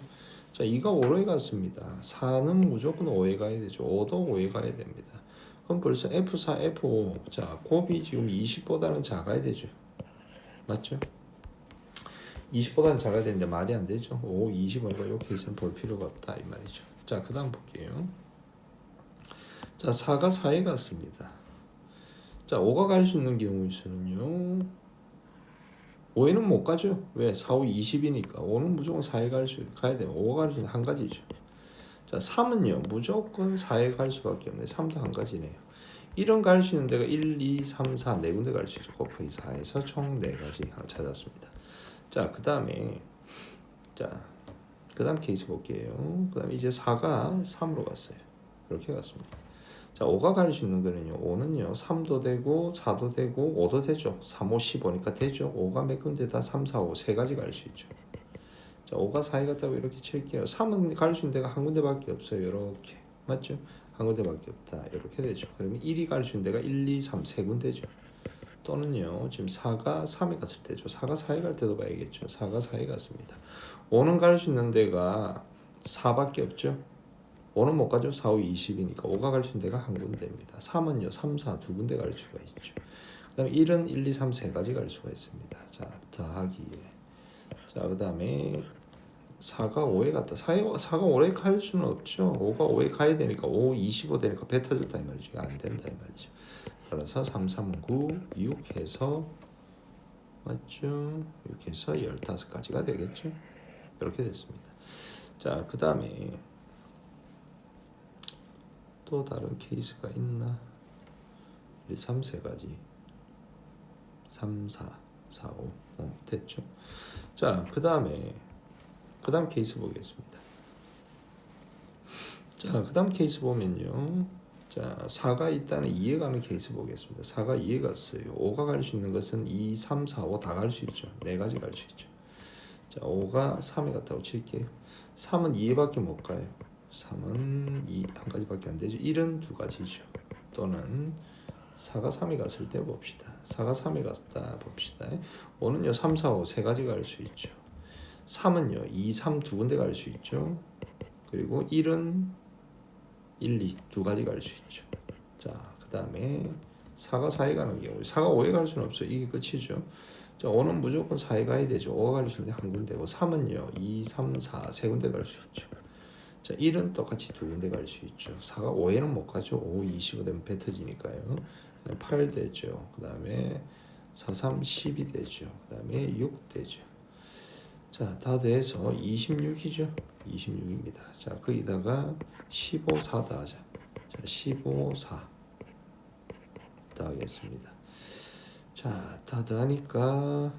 Speaker 1: 자, 2가 5로에 갔습니다. 4는 무조건 5에 가야 되죠. 5도 5에 가야 됩니다. 그럼 벌써 F4, F5 자, 곱이 지금 20보다는 작아야 되죠. 맞죠? 20보다는 작아야 되는데 말이 안 되죠. 5, 20은 이 케이스는 볼 필요가 없다 이 말이죠. 자, 그 다음 볼게요. 자, 4가 4에 갔습니다. 자, 5가 갈 수 있는 경우의 수는요. 5에는 못 가죠. 왜? 4, 5, 20이니까 5는 무조건 4에 가야 돼요. 5가 갈 수 있는 한 가지죠. 자, 3은요. 무조건 4에 갈 수밖에 없네. 3도 한 가지네요. 1은 갈 수 있는 데가 1, 2, 3, 4 네 군데 갈 수 있죠. 곱하기 4에서 총 4가지 하나 찾았습니다. 자, 그 다음에 그 다음 케이스 볼게요. 그 다음에 이제 4가 3으로 갔어요. 이렇게 갔습니다. 자, 5가 갈 수 있는 거는요. 5는요. 3도 되고 4도 되고 5도 되죠. 3, 5, 15니까 되죠. 5가 몇 군데다 3, 4, 5 세 가지 갈 수 있죠. 자, 5가 4에 갔다고 이렇게 칠게요. 3은 갈 수 있는 데가 한 군데밖에 없어요. 이렇게. 맞죠? 한 군데밖에 없다. 이렇게 되죠. 그러면 1이 갈 수 있는 데가 1, 2, 3 세 군데죠. 또는요. 지금 4가 3에 갔을 때죠. 4가 4에 갈 때도 봐야겠죠. 4가 4에 갔습니다. 5는 갈 수 있는 데가 4밖에 없죠. 5는 못 가죠. 4, 5, 20이니까 5가 갈 수 있는 데가 한 군데입니다. 3은요. 3, 4 두 군데 갈 수가 있죠. 그다음에 1은 1, 2, 3 세 가지 갈 수가 있습니다. 자, 더하기에. 자, 그다음에 4가 5에 갔다. 4가 5에 갈 수는 없죠. 5가 5에 가야 되니까 5, 25 되니까 배 터졌다 이 말이죠. 안 된다 이 말이죠. 따라서 3, 3은 9, 6 해서 맞죠? 6 해서 15가지가 되겠죠. 이렇게 됐습니다. 자, 그 다음에 또 다른 케이스가 있나? 1, 2, 3 세 가지. 3, 4, 4, 5 됐죠. 자, 그 다음 케이스 보겠습니다. 자, 그 다음 케이스 보면요. 자, 4가 있다는 2에 가는 케이스 보겠습니다. 4가 2에 갔어요. 5가 갈 수 있는 것은 2, 3, 4, 5 다 갈 수 있죠. 4가지 갈 수 있죠. 자, 5가 3에 갔다고 칠게요. 3은 2에밖에 못 가요. 3은 2, 한 가지밖에 안 되죠. 1은 2가지죠. 또는 4가 3에 갔을 때 봅시다. 4가 3에 갔다 봅시다. 5는요 3, 4, 5 세 가지 갈 수 있죠. 3은요 2, 3 두 군데 갈 수 있죠. 그리고 1은 1, 2 두 가지 갈 수 있죠. 자, 그 다음에 4가 4에 가는 경우 4가 5에 갈 수는 없어요. 이게 끝이죠. 자, 5는 무조건 4에 가야 되죠. 5가 갈 수 있는데 한 군데고 3은요 2, 3, 4 세 군데 갈 수 있죠. 자, 1은 똑같이 두 군데 갈 수 있죠. 4가 5에는 못 가죠. 5, 25 되면 배 터지니까요. 8 되죠. 그 다음에 4, 3, 12 되죠. 그 다음에 6 되죠. 자, 다 돼서 26이죠. 26입니다. 자, 거기다가 15, 4 더하자. 자, 15, 4 더하겠습니다. 자, 다 더하니까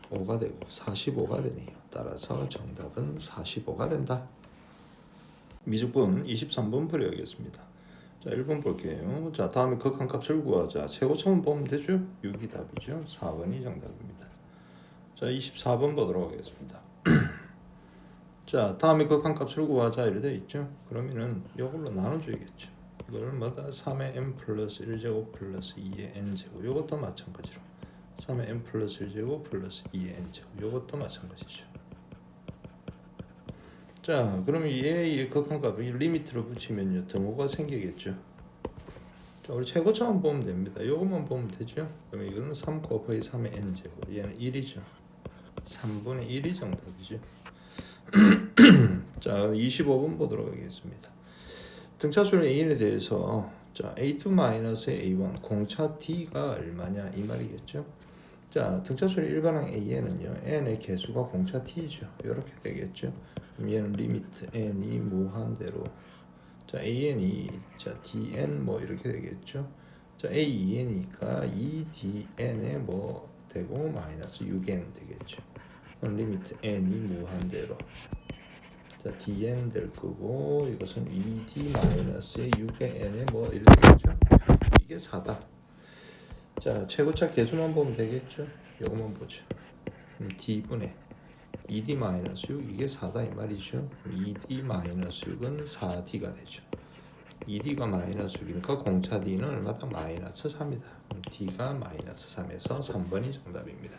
Speaker 1: 5가 되고 45가 되네요. 따라서 정답은 45가 된다. 미적분 23번 풀이하겠습니다. 자, 1번 볼게요. 자, 다음에 극한값을 구하자. 최고점은 보면 되죠? 6이 답이죠. 4번이 정답입니다. 자, 24번 보도록 하겠습니다. 자, 다음에 극한값을 구하자 이렇게 되어 있죠. 그러면은 이걸로 나눠줘야겠죠. 이거를 뭐다? 3의 n 플러스 1제곱 플러스 2의 n제곱. 이것도 마찬가지로 3의 n 플러스 1제곱 플러스 2의 n제곱. 이것도 마찬가지죠. 자, 그러면 얘의 극한값을 리미트로 붙이면요 등호가 생기겠죠. 자, 우리 최고점만 보면 됩니다. 이것만 보면 되죠. 그러면 이거는 3 곱하기 3의 n제곱. 얘는 1이죠. 3분의 1이 정답이죠. 자, 25번 보도록 하겠습니다. 등차수열 A에 대해서 자, A2-A1 공차 D가 얼마냐 이 말이겠죠. 자, 등차수열 일반항 A에는요 n의 개수가 공차 T죠. 이렇게 되겠죠. 그럼 얘는 리미트 n이 무한대로 자, AN이 자, DN 뭐 이렇게 되겠죠. 자, AEN이니까 2DN에 뭐 되고 마이너스 6N 되겠죠. 그럼 리미트 n이 무한대로 자, dn 될 거고 이것은 2d 마이너스 6의 n에 뭐 이렇게 되죠. 이게 4다. 자, 최고차 개수만 보면 되겠죠. 요것만 보죠. d분의 2d 마이너스 6 이게 4다 이 말이죠. 2d 마이너스 6은 4d가 되죠. 2d가 마이너스 6이니까 공차 d는 얼마다? 마이너스 3이다. 그럼 d가 마이너스 3에서 3번이 정답입니다.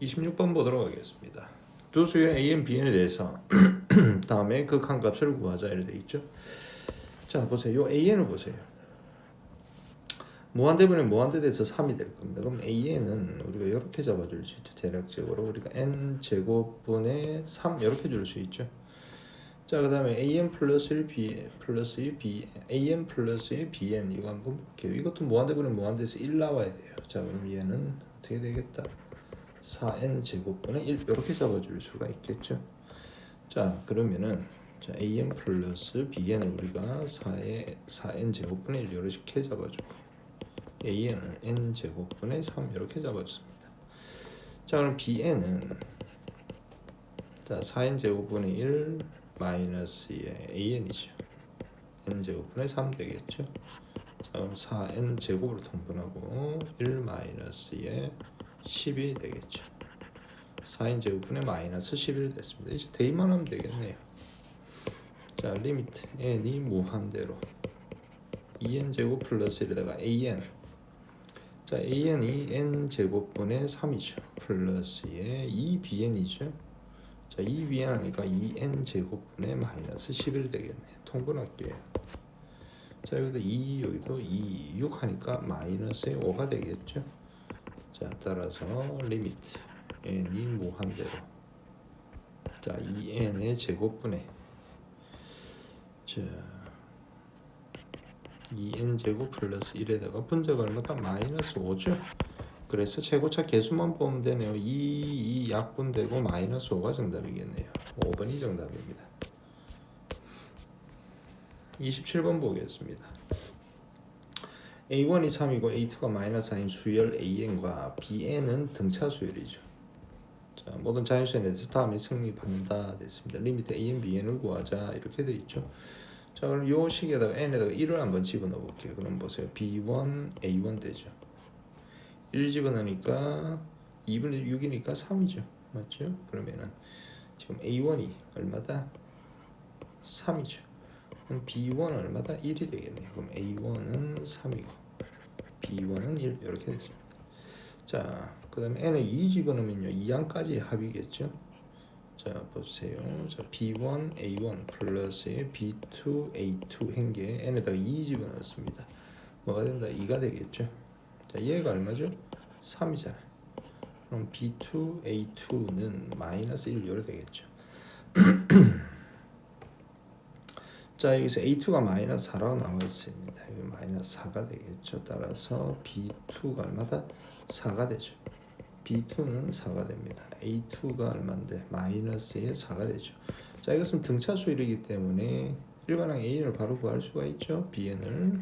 Speaker 1: 26번 보도록 하겠습니다. 두 수의 A, B에 대해서 다음에 극한값을 구하자 이렇게 돼 있죠. 자, 보세요. 요 AN을 보세요. 무한대분의 무한대 돼서 3이 될 겁니다. 그럼 AN은 우리가 이렇게 잡아줄 수 있죠. 대략적으로 우리가 n 제곱분의 3 이렇게 줄 수 있죠. 자, 그 다음에 AN 플러스 1 B 플러스 1 B AN 플러스 1 BN 이거 한번 볼게요. 이것도 무한대분의 무한대에서 1 나와야 돼요. 자, 그럼 얘는 어떻게 되겠다? 4n 제곱분의 1 이렇게 잡아줄 수가 있겠죠. 자, 그러면은 자, an 플러스 bn을 우리가 4n 제곱분의 1 이렇게 잡아주고 an을 n 제곱분의 3 이렇게 잡아줍니다. 자, 그럼 bn은 자, 4n 제곱분의 1 마이너스의 an이죠. n 제곱분의 3 되겠죠. 자, 그럼 4n 제곱으로 통분하고 1 마이너스의 10이 되겠죠. 4n 제곱분의 마이너스 11 됐습니다. 이제 대입만 하면 되겠네요. 자, 리미트 n이 무한대로 2n 제곱 플러스 1에다가 an 자, an이 n 제곱분의 3이죠. 플러스에 2bn이죠. 자, 2bn 하니까 2n 제곱분의 마이너스 11 되겠네요. 통분할게요. 자 여기도 2 여기도 2 6 하니까 마이너스 5가 되겠죠. 자 따라서 리미트 n이 무한대로 자 2n의 제곱분의 자 2n 제곱 플러스 1에다가 분자가 얼마다 마이너스 5죠. 그래서 최고차 계수만 보면 되네요. 2 약분되고 마이너스 5가 정답이겠네요. 5번이 정답입니다. 27번 보겠습니다. A1이 3이고 A2가 마이너스 4인 수열 AN과 BN은 등차 수열이죠. 자, 모든 자연수에 대해서 다음에 성립한다 됐습니다. 리미트 AN, BN을 구하자 이렇게 돼 있죠. 자 그럼 요 식에다가 n에다가 1을 한번 집어넣어 볼게요. 그럼 보세요. B1, A1 되죠. 1 집어넣으니까 2분의 6이니까 3이죠. 맞죠? 그러면은 지금 A1이 얼마다? 3이죠. 그럼 B1은 얼마다? 1이 되겠네요. 그럼 A1은 3이고 B1은 1 이렇게 됐습니다. 자, 그 다음에 n을 2 집어넣으면요 2항까지 합이겠죠. 자 보세요. 자 B1 A1 플러스 B2 A2 한게 n에다가 2 집어넣습니다. 뭐가 된다? 2가 되겠죠. 자 얘가 얼마죠? 3이잖아. 그럼 B2 A2는 마이너스 1 요래 되겠죠. 자 여기서 A2가 마이너스 4라고 나와 있습니다. 여기 마이너스 4가 되겠죠. 따라서 B2가 얼마다? 4가 되죠. B2는 4가 됩니다. A2가 얼마인데? 마이너스에 4가 되죠. 자 이것은 등차 수열이기 때문에 일반항 A를 바로 구할 수가 있죠. BN을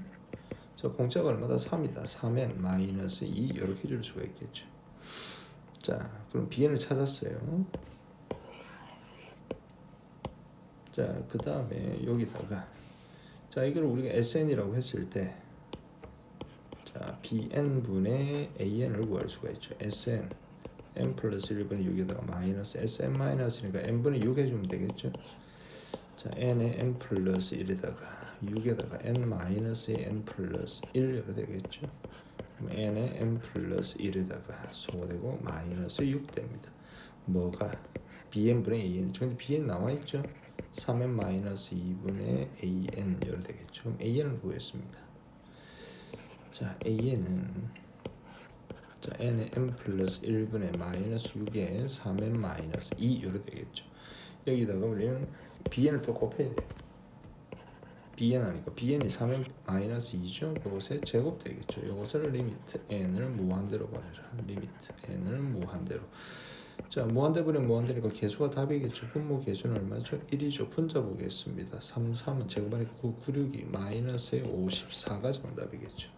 Speaker 1: 자 공짜가 얼마다? 3이다. 3n 마이너스 2 이렇게 줄 수가 있겠죠. 자 그럼 BN을 찾았어요. 자 그 다음에 여기다가 자 이걸 우리가 SN이라고 했을 때 자 BN분의 AN을 구할 수가 있죠. SN n 플러스 1분의 6에다가 마이너스 SN 마이너스니까 n분의 6 해주면 되겠죠. 자 n에 n 플러스 1에다가 6에다가 n 마이너스 n 플러스 1 이렇게 되겠죠. 그럼 n에 n 플러스 1에다가 소거되고 마이너스 6 됩니다. 뭐가? bn분의 an. 근데 bn 나와 있죠. 3n 마이너스 2분의 an 이렇게 되겠죠. 그럼 an을 구했습니다. 자 an은 자 n에 n 플러스 1분의 마이너스 6에 3n 마이너스 2 이렇게 되겠죠. 여기다가 우리는 bn을 또 곱해야 돼요. bn 하니까 bn이 3n 마이너스 2죠. 이것에 제곱 되겠죠. 이것을 리미트 n을 무한대로 보내라. 리미트 n을 무한대로. 자 무한대 분의 무한대니까 개수가 답이겠죠. 분모 개수는 얼마죠? 1이죠. 분자 보겠습니다. 3, 3은 제곱하니까 9, 9, 6이 마이너스에 54가 정답이겠죠.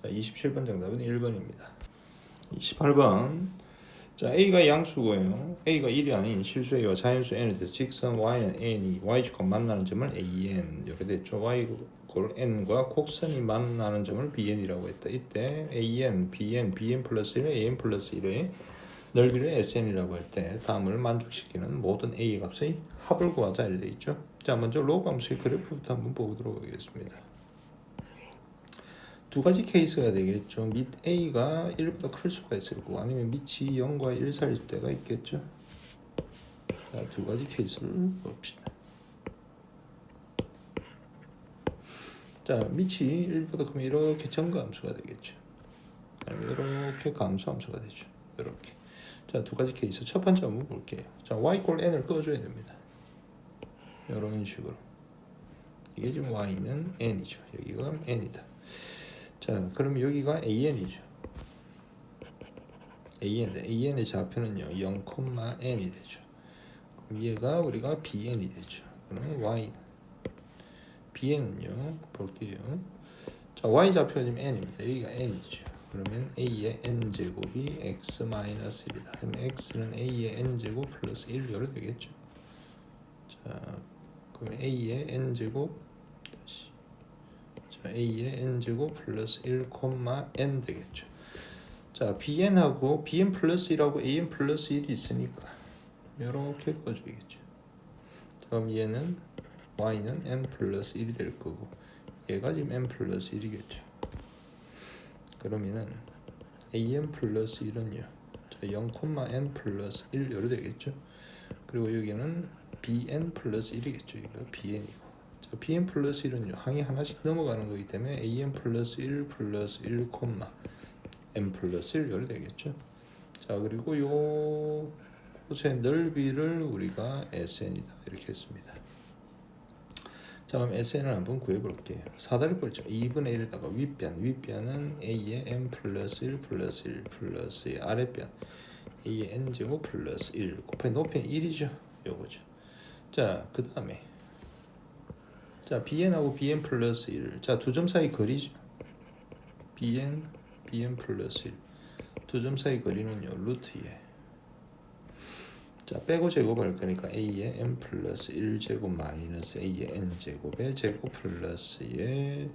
Speaker 1: 자 27번 정답은 1번입니다. 28번 자 A가 양수고요. A가 1이 아닌 실수 A와 자연수 N에 대해서 직선 Y는 N이 Y축과 만나는 점을 AN 이렇게 됐죠. Y골 N과 곡선이 만나는 점을 BN이라고 했다. 이때 AN, BN, BN 플러스 1에 AN 플러스 1의 넓이를 SN이라고 할 때 다음을 만족시키는 모든 A 값의 합을 구하자 이렇게 있죠. 자 먼저 로그 함수의 그래프부터 한번 보도록 하겠습니다. 두 가지 케이스가 되겠죠. 밑 A가 1보다 클 수가 있을 거고 아니면 밑이 0과 1 사이일 때가 있겠죠. 자, 두 가지 케이스를 봅시다. 자, 밑이 1보다 크면 이렇게 정가함수가 되겠죠. 아니면 이렇게 감소함수가 되죠. 이렇게. 자, 두 가지 케이스. 첫 번째 한번 볼게요. 자, Y꼴 N을 꺼줘야 됩니다. 이런 식으로. 이게 지금 Y는 N이죠. 여기가 N이다. 자, 그럼 여기가 AN이죠. AN의 좌표는요 0,n이 되죠. 그럼 얘가 우리가 BN이 되죠. 그러면 Y BN은요 볼게요. 자 Y 좌표가 지금 n입니다. 여기가 n이죠. 그러면 A의 n 제곱이 x 마이너스 1이다. 그럼 x는 A의 n 제곱 플러스 1 이렇게 되겠죠. 자, 그럼 A의 n 제곱 A의 n제곱 플러스 1, n 되겠죠. 자, bn하고 bn 플러스 1하고 an 플러스 1이 있으니까 이렇게 꺼주겠죠. 그럼 얘는 y는 n 플러스 1이 될 거고 얘가 지금 n 플러스 1이겠죠. 그러면은 an 플러스 1은요. 자, 0,n 플러스 1 이렇게 되겠죠. 그리고 여기는 bn 플러스 1이겠죠. 이거 bn이고. 자, bn 플러스 1은요 항이 하나씩 넘어가는 거기 때문에 an 플러스 1 플러스 1 콤마 n 플러스 1 이렇게 되겠죠. 자, 그리고 요 곳의 넓이를 우리가 SN이다 이렇게 했습니다. 자, 그럼 SN을 한번 구해볼게요. 사다리꼴죠. 2분의 1에다가 윗변은 A의 n 플러스 1 플러스 1 플러스 2 아랫변 A의 n제곱 플러스 1 곱하기 높이는 1이죠. 요거죠. 자, 그 다음에 자, bn하고 bn 플러스 1. 자, 두 점 사이 거리죠. bn 플러스 1. 두 점 사이 거리는요 루트에 자, 빼고 제곱할 거니까 a의 n 플러스 1제곱 마이너스 a의 n제곱의 제곱 플러스의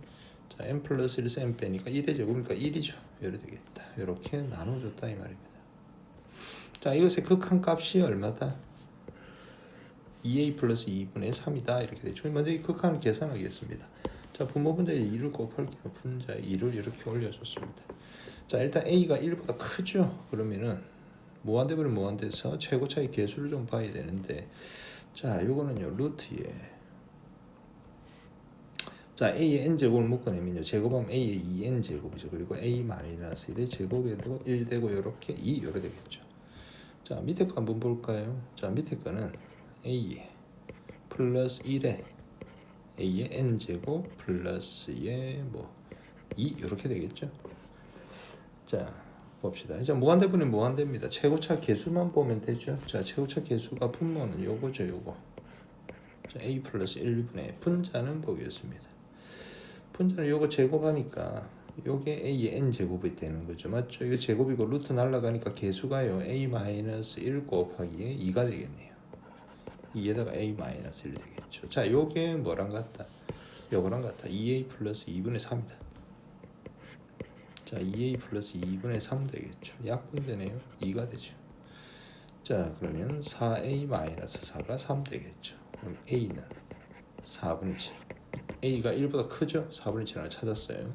Speaker 1: 자, n 플러스 1에서 n 빼니까 1의 제곱이니까 1이죠. 이렇게 되겠다. 이렇게 나눠줬다 이 말입니다. 자, 이것의 극한값이 얼마다? 2a 플러스 2분의 3이다 이렇게 되죠. 먼저 이 극한을 계산하겠습니다. 자, 분모 분자에 2를 곱할게요. 분자에 2를 이렇게 올려줬습니다. 자, 일단 a가 1보다 크죠. 그러면은 무한대분은 무한대에서 최고 차이 계수를 좀 봐야 되는데, 자, 요거는요 루트에 자, a의 n제곱을 묶어내면요 제곱하면 a의 2n제곱이죠. 그리고 a 마이너스 1의 제곱에도 1 되고 요렇게 2 요렇게 되겠죠. 자, 밑에 거 한번 볼까요? 자, 밑에 거는 a 플러스 1에 a의 n제곱 플러스의 뭐 2 이렇게 되겠죠. 자, 봅시다. 이제 무한대분은 무한대입니다. 최고차 계수만 보면 되죠. 자, 최고차 계수가 분모는 요거죠, 요거. 자, a 플러스 1분의 분자는 보겠습니다. 분자는 요거 제곱하니까 요게 a의 n제곱이 되는 거죠. 맞죠? 이거 제곱이고 루트 날라가니까 계수가요 a 마이너스 1 곱하기에 2가 되겠네요. 2에다가 a 마이너스 1 되겠죠. 자, 요게 뭐랑 같다? 요거랑 같다. 2a 플러스 2분의 3이다. 자, 2a 플러스 2분의 3 되겠죠. 약분되네요. 2가 되죠. 자, 그러면 4a 마이너스 4가 3 되겠죠. 그럼 a는 4분의 7. a가 1보다 크죠? 4분의 7 하나 찾았어요.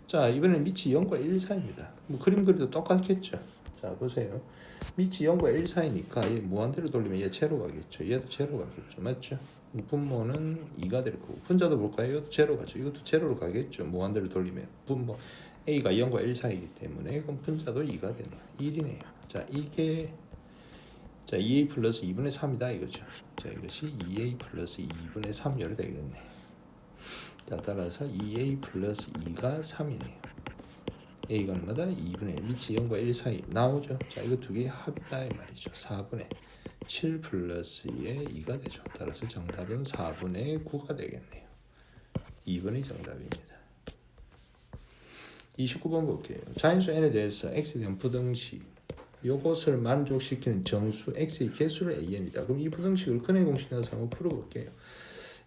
Speaker 1: 자, 이번에는 밑이 0과 1 사이입니다. 뭐 그림 그리도 똑같겠죠. 자, 보세요. 밑이 0과 1 사이니까 얘 무한대로 돌리면 얘 제로 가겠죠. 얘도 제로 가겠죠. 맞죠? 분모는 2가 될 거고 분자도 볼까요? 이것도 제로 가죠. 이것도 제로로 가겠죠. 무한대로 돌리면 분모 a가 0과 1 사이이기 때문에 그럼 분자도 2가 되네요. 1이네요. 자, 이게 자 2a 플러스 2분의 3이다 이거죠. 자, 이것이 2a 플러스 2분의 3 이렇게 되겠네. 자, 따라서 2a 플러스 2가 3이네요. a가 얼마다? 2분의 1. 밑이 0과 1 사이 나오죠. 자, 이거 두 개의 합이다 이 말이죠. 4분의 7 플러스의 2가 되죠. 따라서 정답은 4분의 9가 되겠네요. 2번이 정답입니다. 29번 볼게요. 자인수 n에 대해서 x에 대한 부등식 요것을 만족시키는 정수 x의 개수를 an이다. 그럼 이 부등식을 근의 공식 나서 한번 풀어볼게요.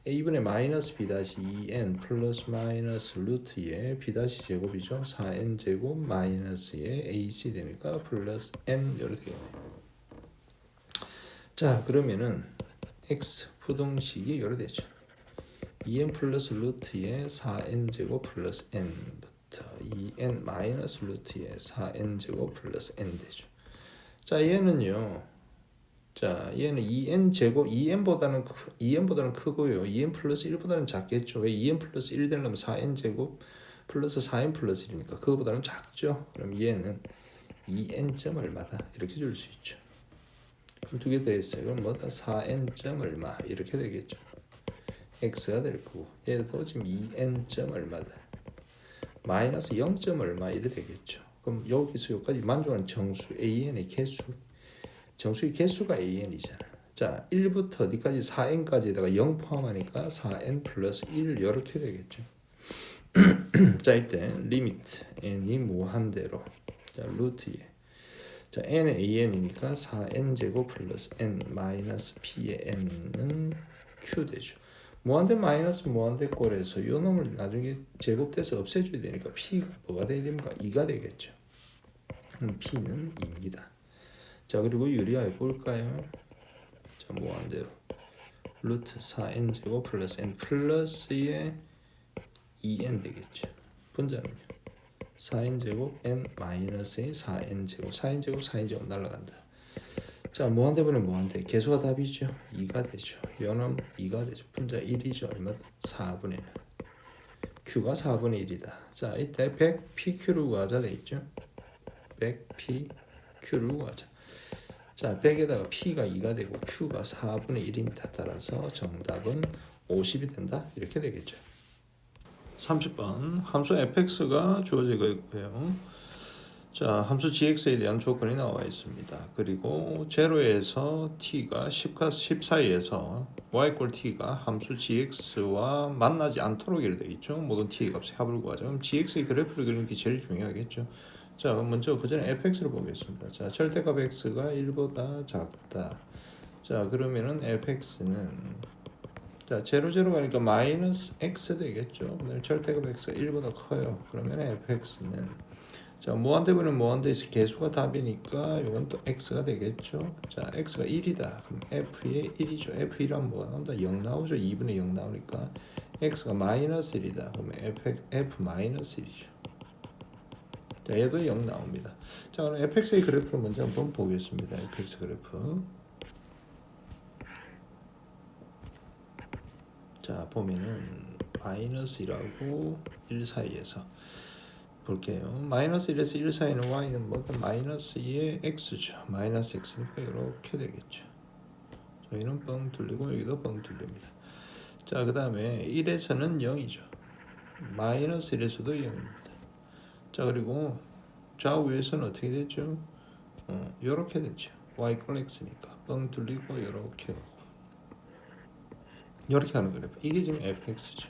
Speaker 1: a분의 마이너스 b 다시 2n 플러스 마이너스 루트의 b 다시 제곱이죠. 4n 제곱 마이너스의 ac 되니까 플러스 n 이렇게 되겠네요. 자, 그러면은 x 부등식이 이렇게 되죠. 2n 플러스 루트의 4n 제곱 플러스 n부터 2n 마이너스 루트의 4n 제곱 플러스 n 되죠. 자, 얘는요. 자, 얘는 2n 제곱 2n보다는 크고요. 2n 플러스 1보다는 작겠죠. 왜 2n 플러스 1 되려면 4n 제곱 플러스 4n 플러스 1이니까 그거보다는 작죠. 그럼 얘는 2n 점 얼마다 이렇게 줄 수 있죠. 그럼 두 개 더 했어요. 그럼 뭐다? 4n 점 얼마 이렇게 되겠죠. x가 될 거고 얘도 지금 2n 점 얼마다 마이너스 0 점 얼마 이래 되겠죠. 그럼 여기서 여기까지 만족하는 정수 an의 개수 정수의 개수가 an이잖아. 자, 1부터 어디까지 4n까지에다가 0 포함하니까 4n 플러스 1 이렇게 되겠죠. 자, 이때 리미트 n이 무한대로 자 루트에 자 n은 an이니까 4n 제곱 플러스 n 마이너스 p의 n은 q 되죠. 무한대 마이너스 무한대 꼴에서 이 놈을 나중에 제곱돼서 없애줘야 되니까 p가 뭐가 돼야 됩니까? 2가 되겠죠. p는 2입니다. 자, 그리고 유리화해 볼까요? 자, 무한대로 루트 4n 제곱 플러스 n 플러스의 2n 되겠죠. 분자는요 4n 제곱 n 마이너스의 4n 제곱 4n 제곱 4n 제곱 날라간다. 자, 무한대분은 무한대. 개수가 답이죠. 2가 되죠. 요는 2가 되죠. 분자 1이죠. 얼마다? 4분의 1. Q가 4분의 1이다. 자, 이때 100PQ를 구하자 돼 있죠. 100PQ를 구하자. 자, 100에다가 P가 2가 되고 Q가 4분의 1입니다. 따라서 정답은 50이 된다. 이렇게 되겠죠. 30번 함수 fx가 주어지고 있고요. 자, 함수 gx에 대한 조건이 나와 있습니다. 그리고 0에서 t가 10 사이에서 y 꼴 t가 함수 gx와 만나지 않도록 이렇게 되어 있죠. 모든 t의 값의 합을 구하자. 그럼 gx의 그래프를 그리는 게 제일 중요하겠죠. 자, 그럼 먼저 그 전에 fx를 보겠습니다. 자, 절대값 x가 1보다 작다. 자, 그러면은 fx는 자, 0 가니까 마이너스 x 되겠죠. 절대값 x가 1보다 커요. 그러면 fx는 자, 무한대분은 무한대에서 개수가 답이니까 이건 또 x가 되겠죠. 자, x가 1이다. 그럼 f의 1이죠. f1하면 뭐가 나온다? 0 나오죠. 2분의 0 나오니까 x가 마이너스 1이다. 그러면 f 마이너스 1이죠. 자, 얘도 0 나옵니다. 자, 그럼 fx의 그래프를 먼저 한번 보겠습니다. fx 그래프. 자, 보면은 마이너스 1하고 1 사이에서 볼게요. 마이너스 1에서 1 사이는 y는 뭐든 마이너스 2의 x죠. 마이너스 x니까 이렇게 되겠죠. 저희는 뻥 뚫리고 여기도 뻥 뚫립니다. 자, 그 다음에 1에서는 0이죠. 마이너스 1에서도 0입니다. 자, 그리고 좌우에서는 어떻게 됐죠? 요렇게 됐죠. y 꼴 x니까 뻥 뚫리고 요렇게 이렇게 하는 거예요. 이게 지금 fx죠.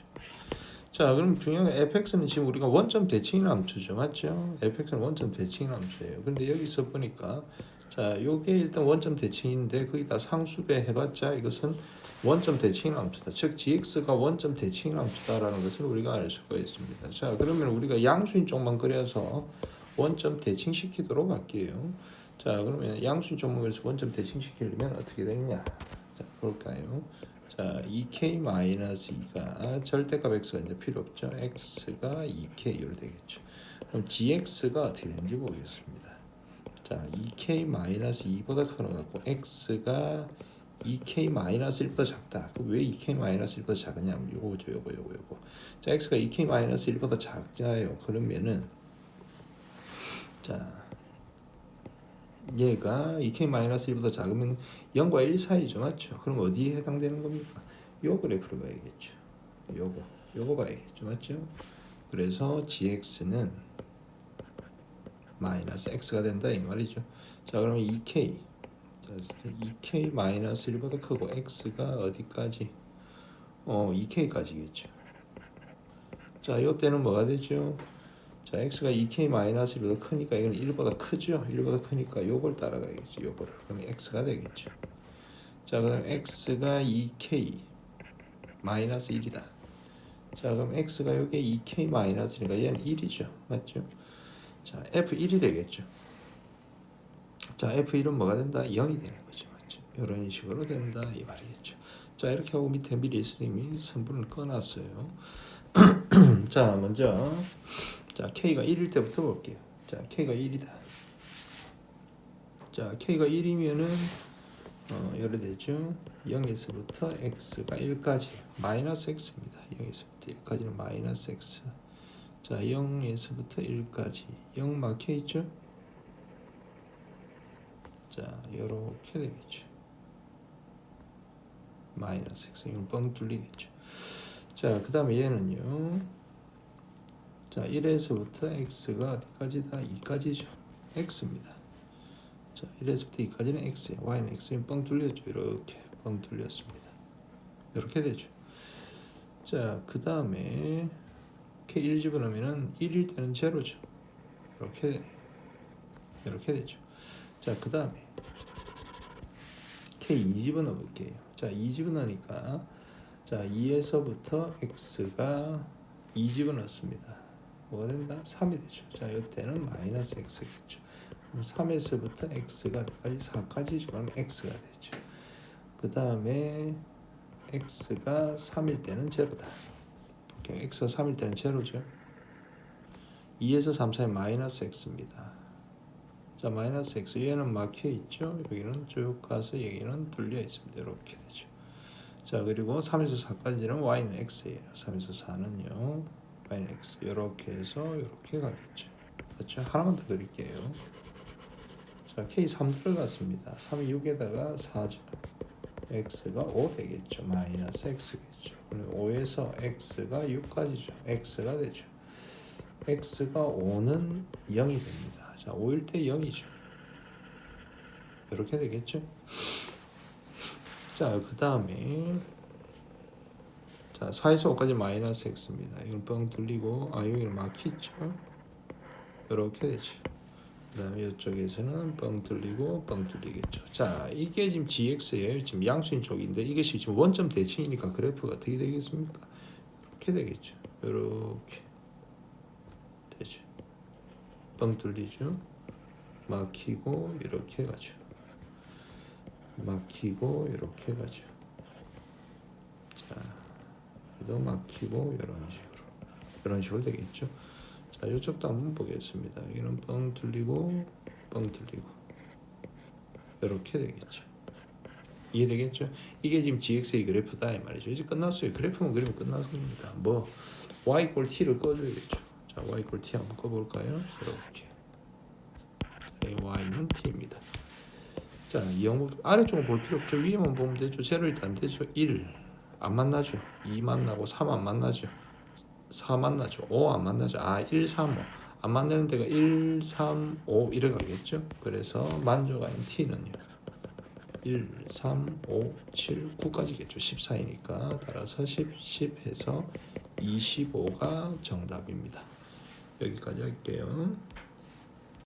Speaker 1: 자, 그럼 중요한 건 fx는 지금 우리가 원점 대칭인 함수죠, 맞죠? fx는 원점 대칭인 함수예요. 근데 여기서 보니까 자, 요게 일단 원점 대칭인데 거기다 상수배 해봤자 이것은 원점 대칭인 함수다. 즉 gx가 원점 대칭인 함수다라는 것을 우리가 알 수가 있습니다. 자, 그러면 우리가 양수인 쪽만 그려서 원점 대칭시키도록 할게요. 자, 그러면 양수인 쪽만 그려서 원점 대칭시키려면 어떻게 되느냐? 자, 볼까요? 자, 2k-2가 절대값 x가 이제 필요 없죠. x가 2k로 되겠죠. 그럼 gx가 어떻게 되는지 보겠습니다. 자, 2k-2보다 큰 거 같고 x가 2k-1보다 작다. 왜 2k-1보다 작으냐면 요거죠. 요거. 자, x가 2k-1보다 작아요. 그러면은 자, 얘가 2k-1보다 작으면 0과 1 사이죠, 맞죠? 그럼 어디에 해당되는 겁니까? 요 그래프를 봐야겠죠. 요거 봐야겠죠, 맞죠? 그래서 gx는 마이너스 x가 된다 이 말이죠. 자, 그러면 2k, 자, 2k-1보다 크고 x가 어디까지? 2k까지겠죠. 자, 요 때는 뭐가 되죠? 자, x가 2k-1보다 크니까 이건 1보다 크죠. 1보다 크니까 요걸 따라가야겠죠. 요거를. 그러면 x가 되겠죠. 자, 그다음 x가 2k 마이너스 1이다. 자, 그럼 x가 여기에 2k 마이너스니까 얘는 1이죠. 맞죠? 자, f1이 되겠죠. 자, f1은 뭐가 된다? 0이 되는 거죠. 맞죠? 이런 식으로 된다 이 말이겠죠. 자, 이렇게 하고 밑에 미리 스님이 선분을 꺼놨어요. 자, 먼저 자, k가 1일 때부터 볼게요. 자, k가 1이다. 자, k가 1이면은 이래 되죠. 0에서부터 x가 1까지 마이너스 x입니다. 0에서부터 1까지는 마이너스 x. 자, 0에서부터 1까지 0 막혀 있죠. 자, 이렇게 되겠죠. 마이너스 x. 이건 뻥 뚫리겠죠. 자, 그 다음에 얘는요. 자, 1에서부터 x가 어디까지다? 2까지죠. x입니다. 자, 1에서부터 2까지는 x예요. y는 x는 뻥 뚫렸죠. 이렇게 뻥 뚫렸습니다. 이렇게 되죠. 자, 그 다음에 k 1 집어넣으면 1일 때는 제로죠. 이렇게 되죠. 자, 그 다음에 k 2 집어넣어 볼게요. 자, 2 집어넣으니까 자, 2에서부터 x가 2 집어넣습니다. 뭐가 된다? 3이 되죠. 자, 이때는 마이너스 x겠죠. 3에서부터 x가 어디까지? 4까지 그러면 x가 되죠. 그 다음에 x가 3일 때는 제로다. x가 3일 때는 제로죠. 2에서 3 사이 마이너스 x입니다. 자 마이너스 x 얘는 막혀 있죠. 여기는 쭉 가서 여기는 뚫려 있습니다. 이렇게 되죠. 자 그리고 3에서 4까지는 y는 x예요. 3에서 4는요 y는 x 이렇게 해서 이렇게 가겠죠. 그렇죠? 하나만 더 드릴게요. 자 k 3 들어갔습니다. 3이 6에다가 4죠. x가 5 되겠죠. 마이너스 x겠죠. 그리고 5에서 x가 6까지죠. x가 되죠. x가 5는 0이 됩니다. 자 5일 때 0이죠. 이렇게 되겠죠. 자 그 다음에 자 4에서 5까지 마이너스 x입니다. 이건 뻥 뚫리고 여기는 막히죠. 이렇게 되죠. 그 다음에 이쪽에서는 뻥 뚫리고 뻥 뚫리겠죠. 자 이게 지금 gx예요. 지금 양수인 쪽인데 이것이 지금 원점 대칭이니까 그래프가 어떻게 되겠습니까? 이렇게 되겠죠. 이렇게 되죠. 뻥 뚫리죠. 막히고 이렇게 가죠. 막히고 이렇게 가죠. 자, 또 막히고 이런 식으로 되겠죠. 자, 이쪽도 한번 보겠습니다. 여기는 뻥 뚫리고 뻥 뚫리고 이렇게 되겠죠. 이해되겠죠? 이게 지금 gx의 그래프다 이 말이죠. 이제 끝났어요. 그래프만 그리면 끝났습니다. 뭐 y = t를 꺼줘야겠죠. 자, y = t 한번 꺼볼까요? 이렇게. y는 t입니다. 자, 이 항목 아래쪽은 볼 필요 없죠. 위에만 보면 되죠. 0 일단 되죠. 1 안 만나죠. 2 만나고 3 안 만나죠. 4 만나죠. 5 안 만나죠. 1, 3, 5 안 만나는 데가 1, 3, 5 이래 가겠죠. 그래서 만족하는 t는요. 1, 3, 5, 7, 9까지겠죠. 14이니까 따라서 10 해서 25가 정답입니다. 여기까지 할게요.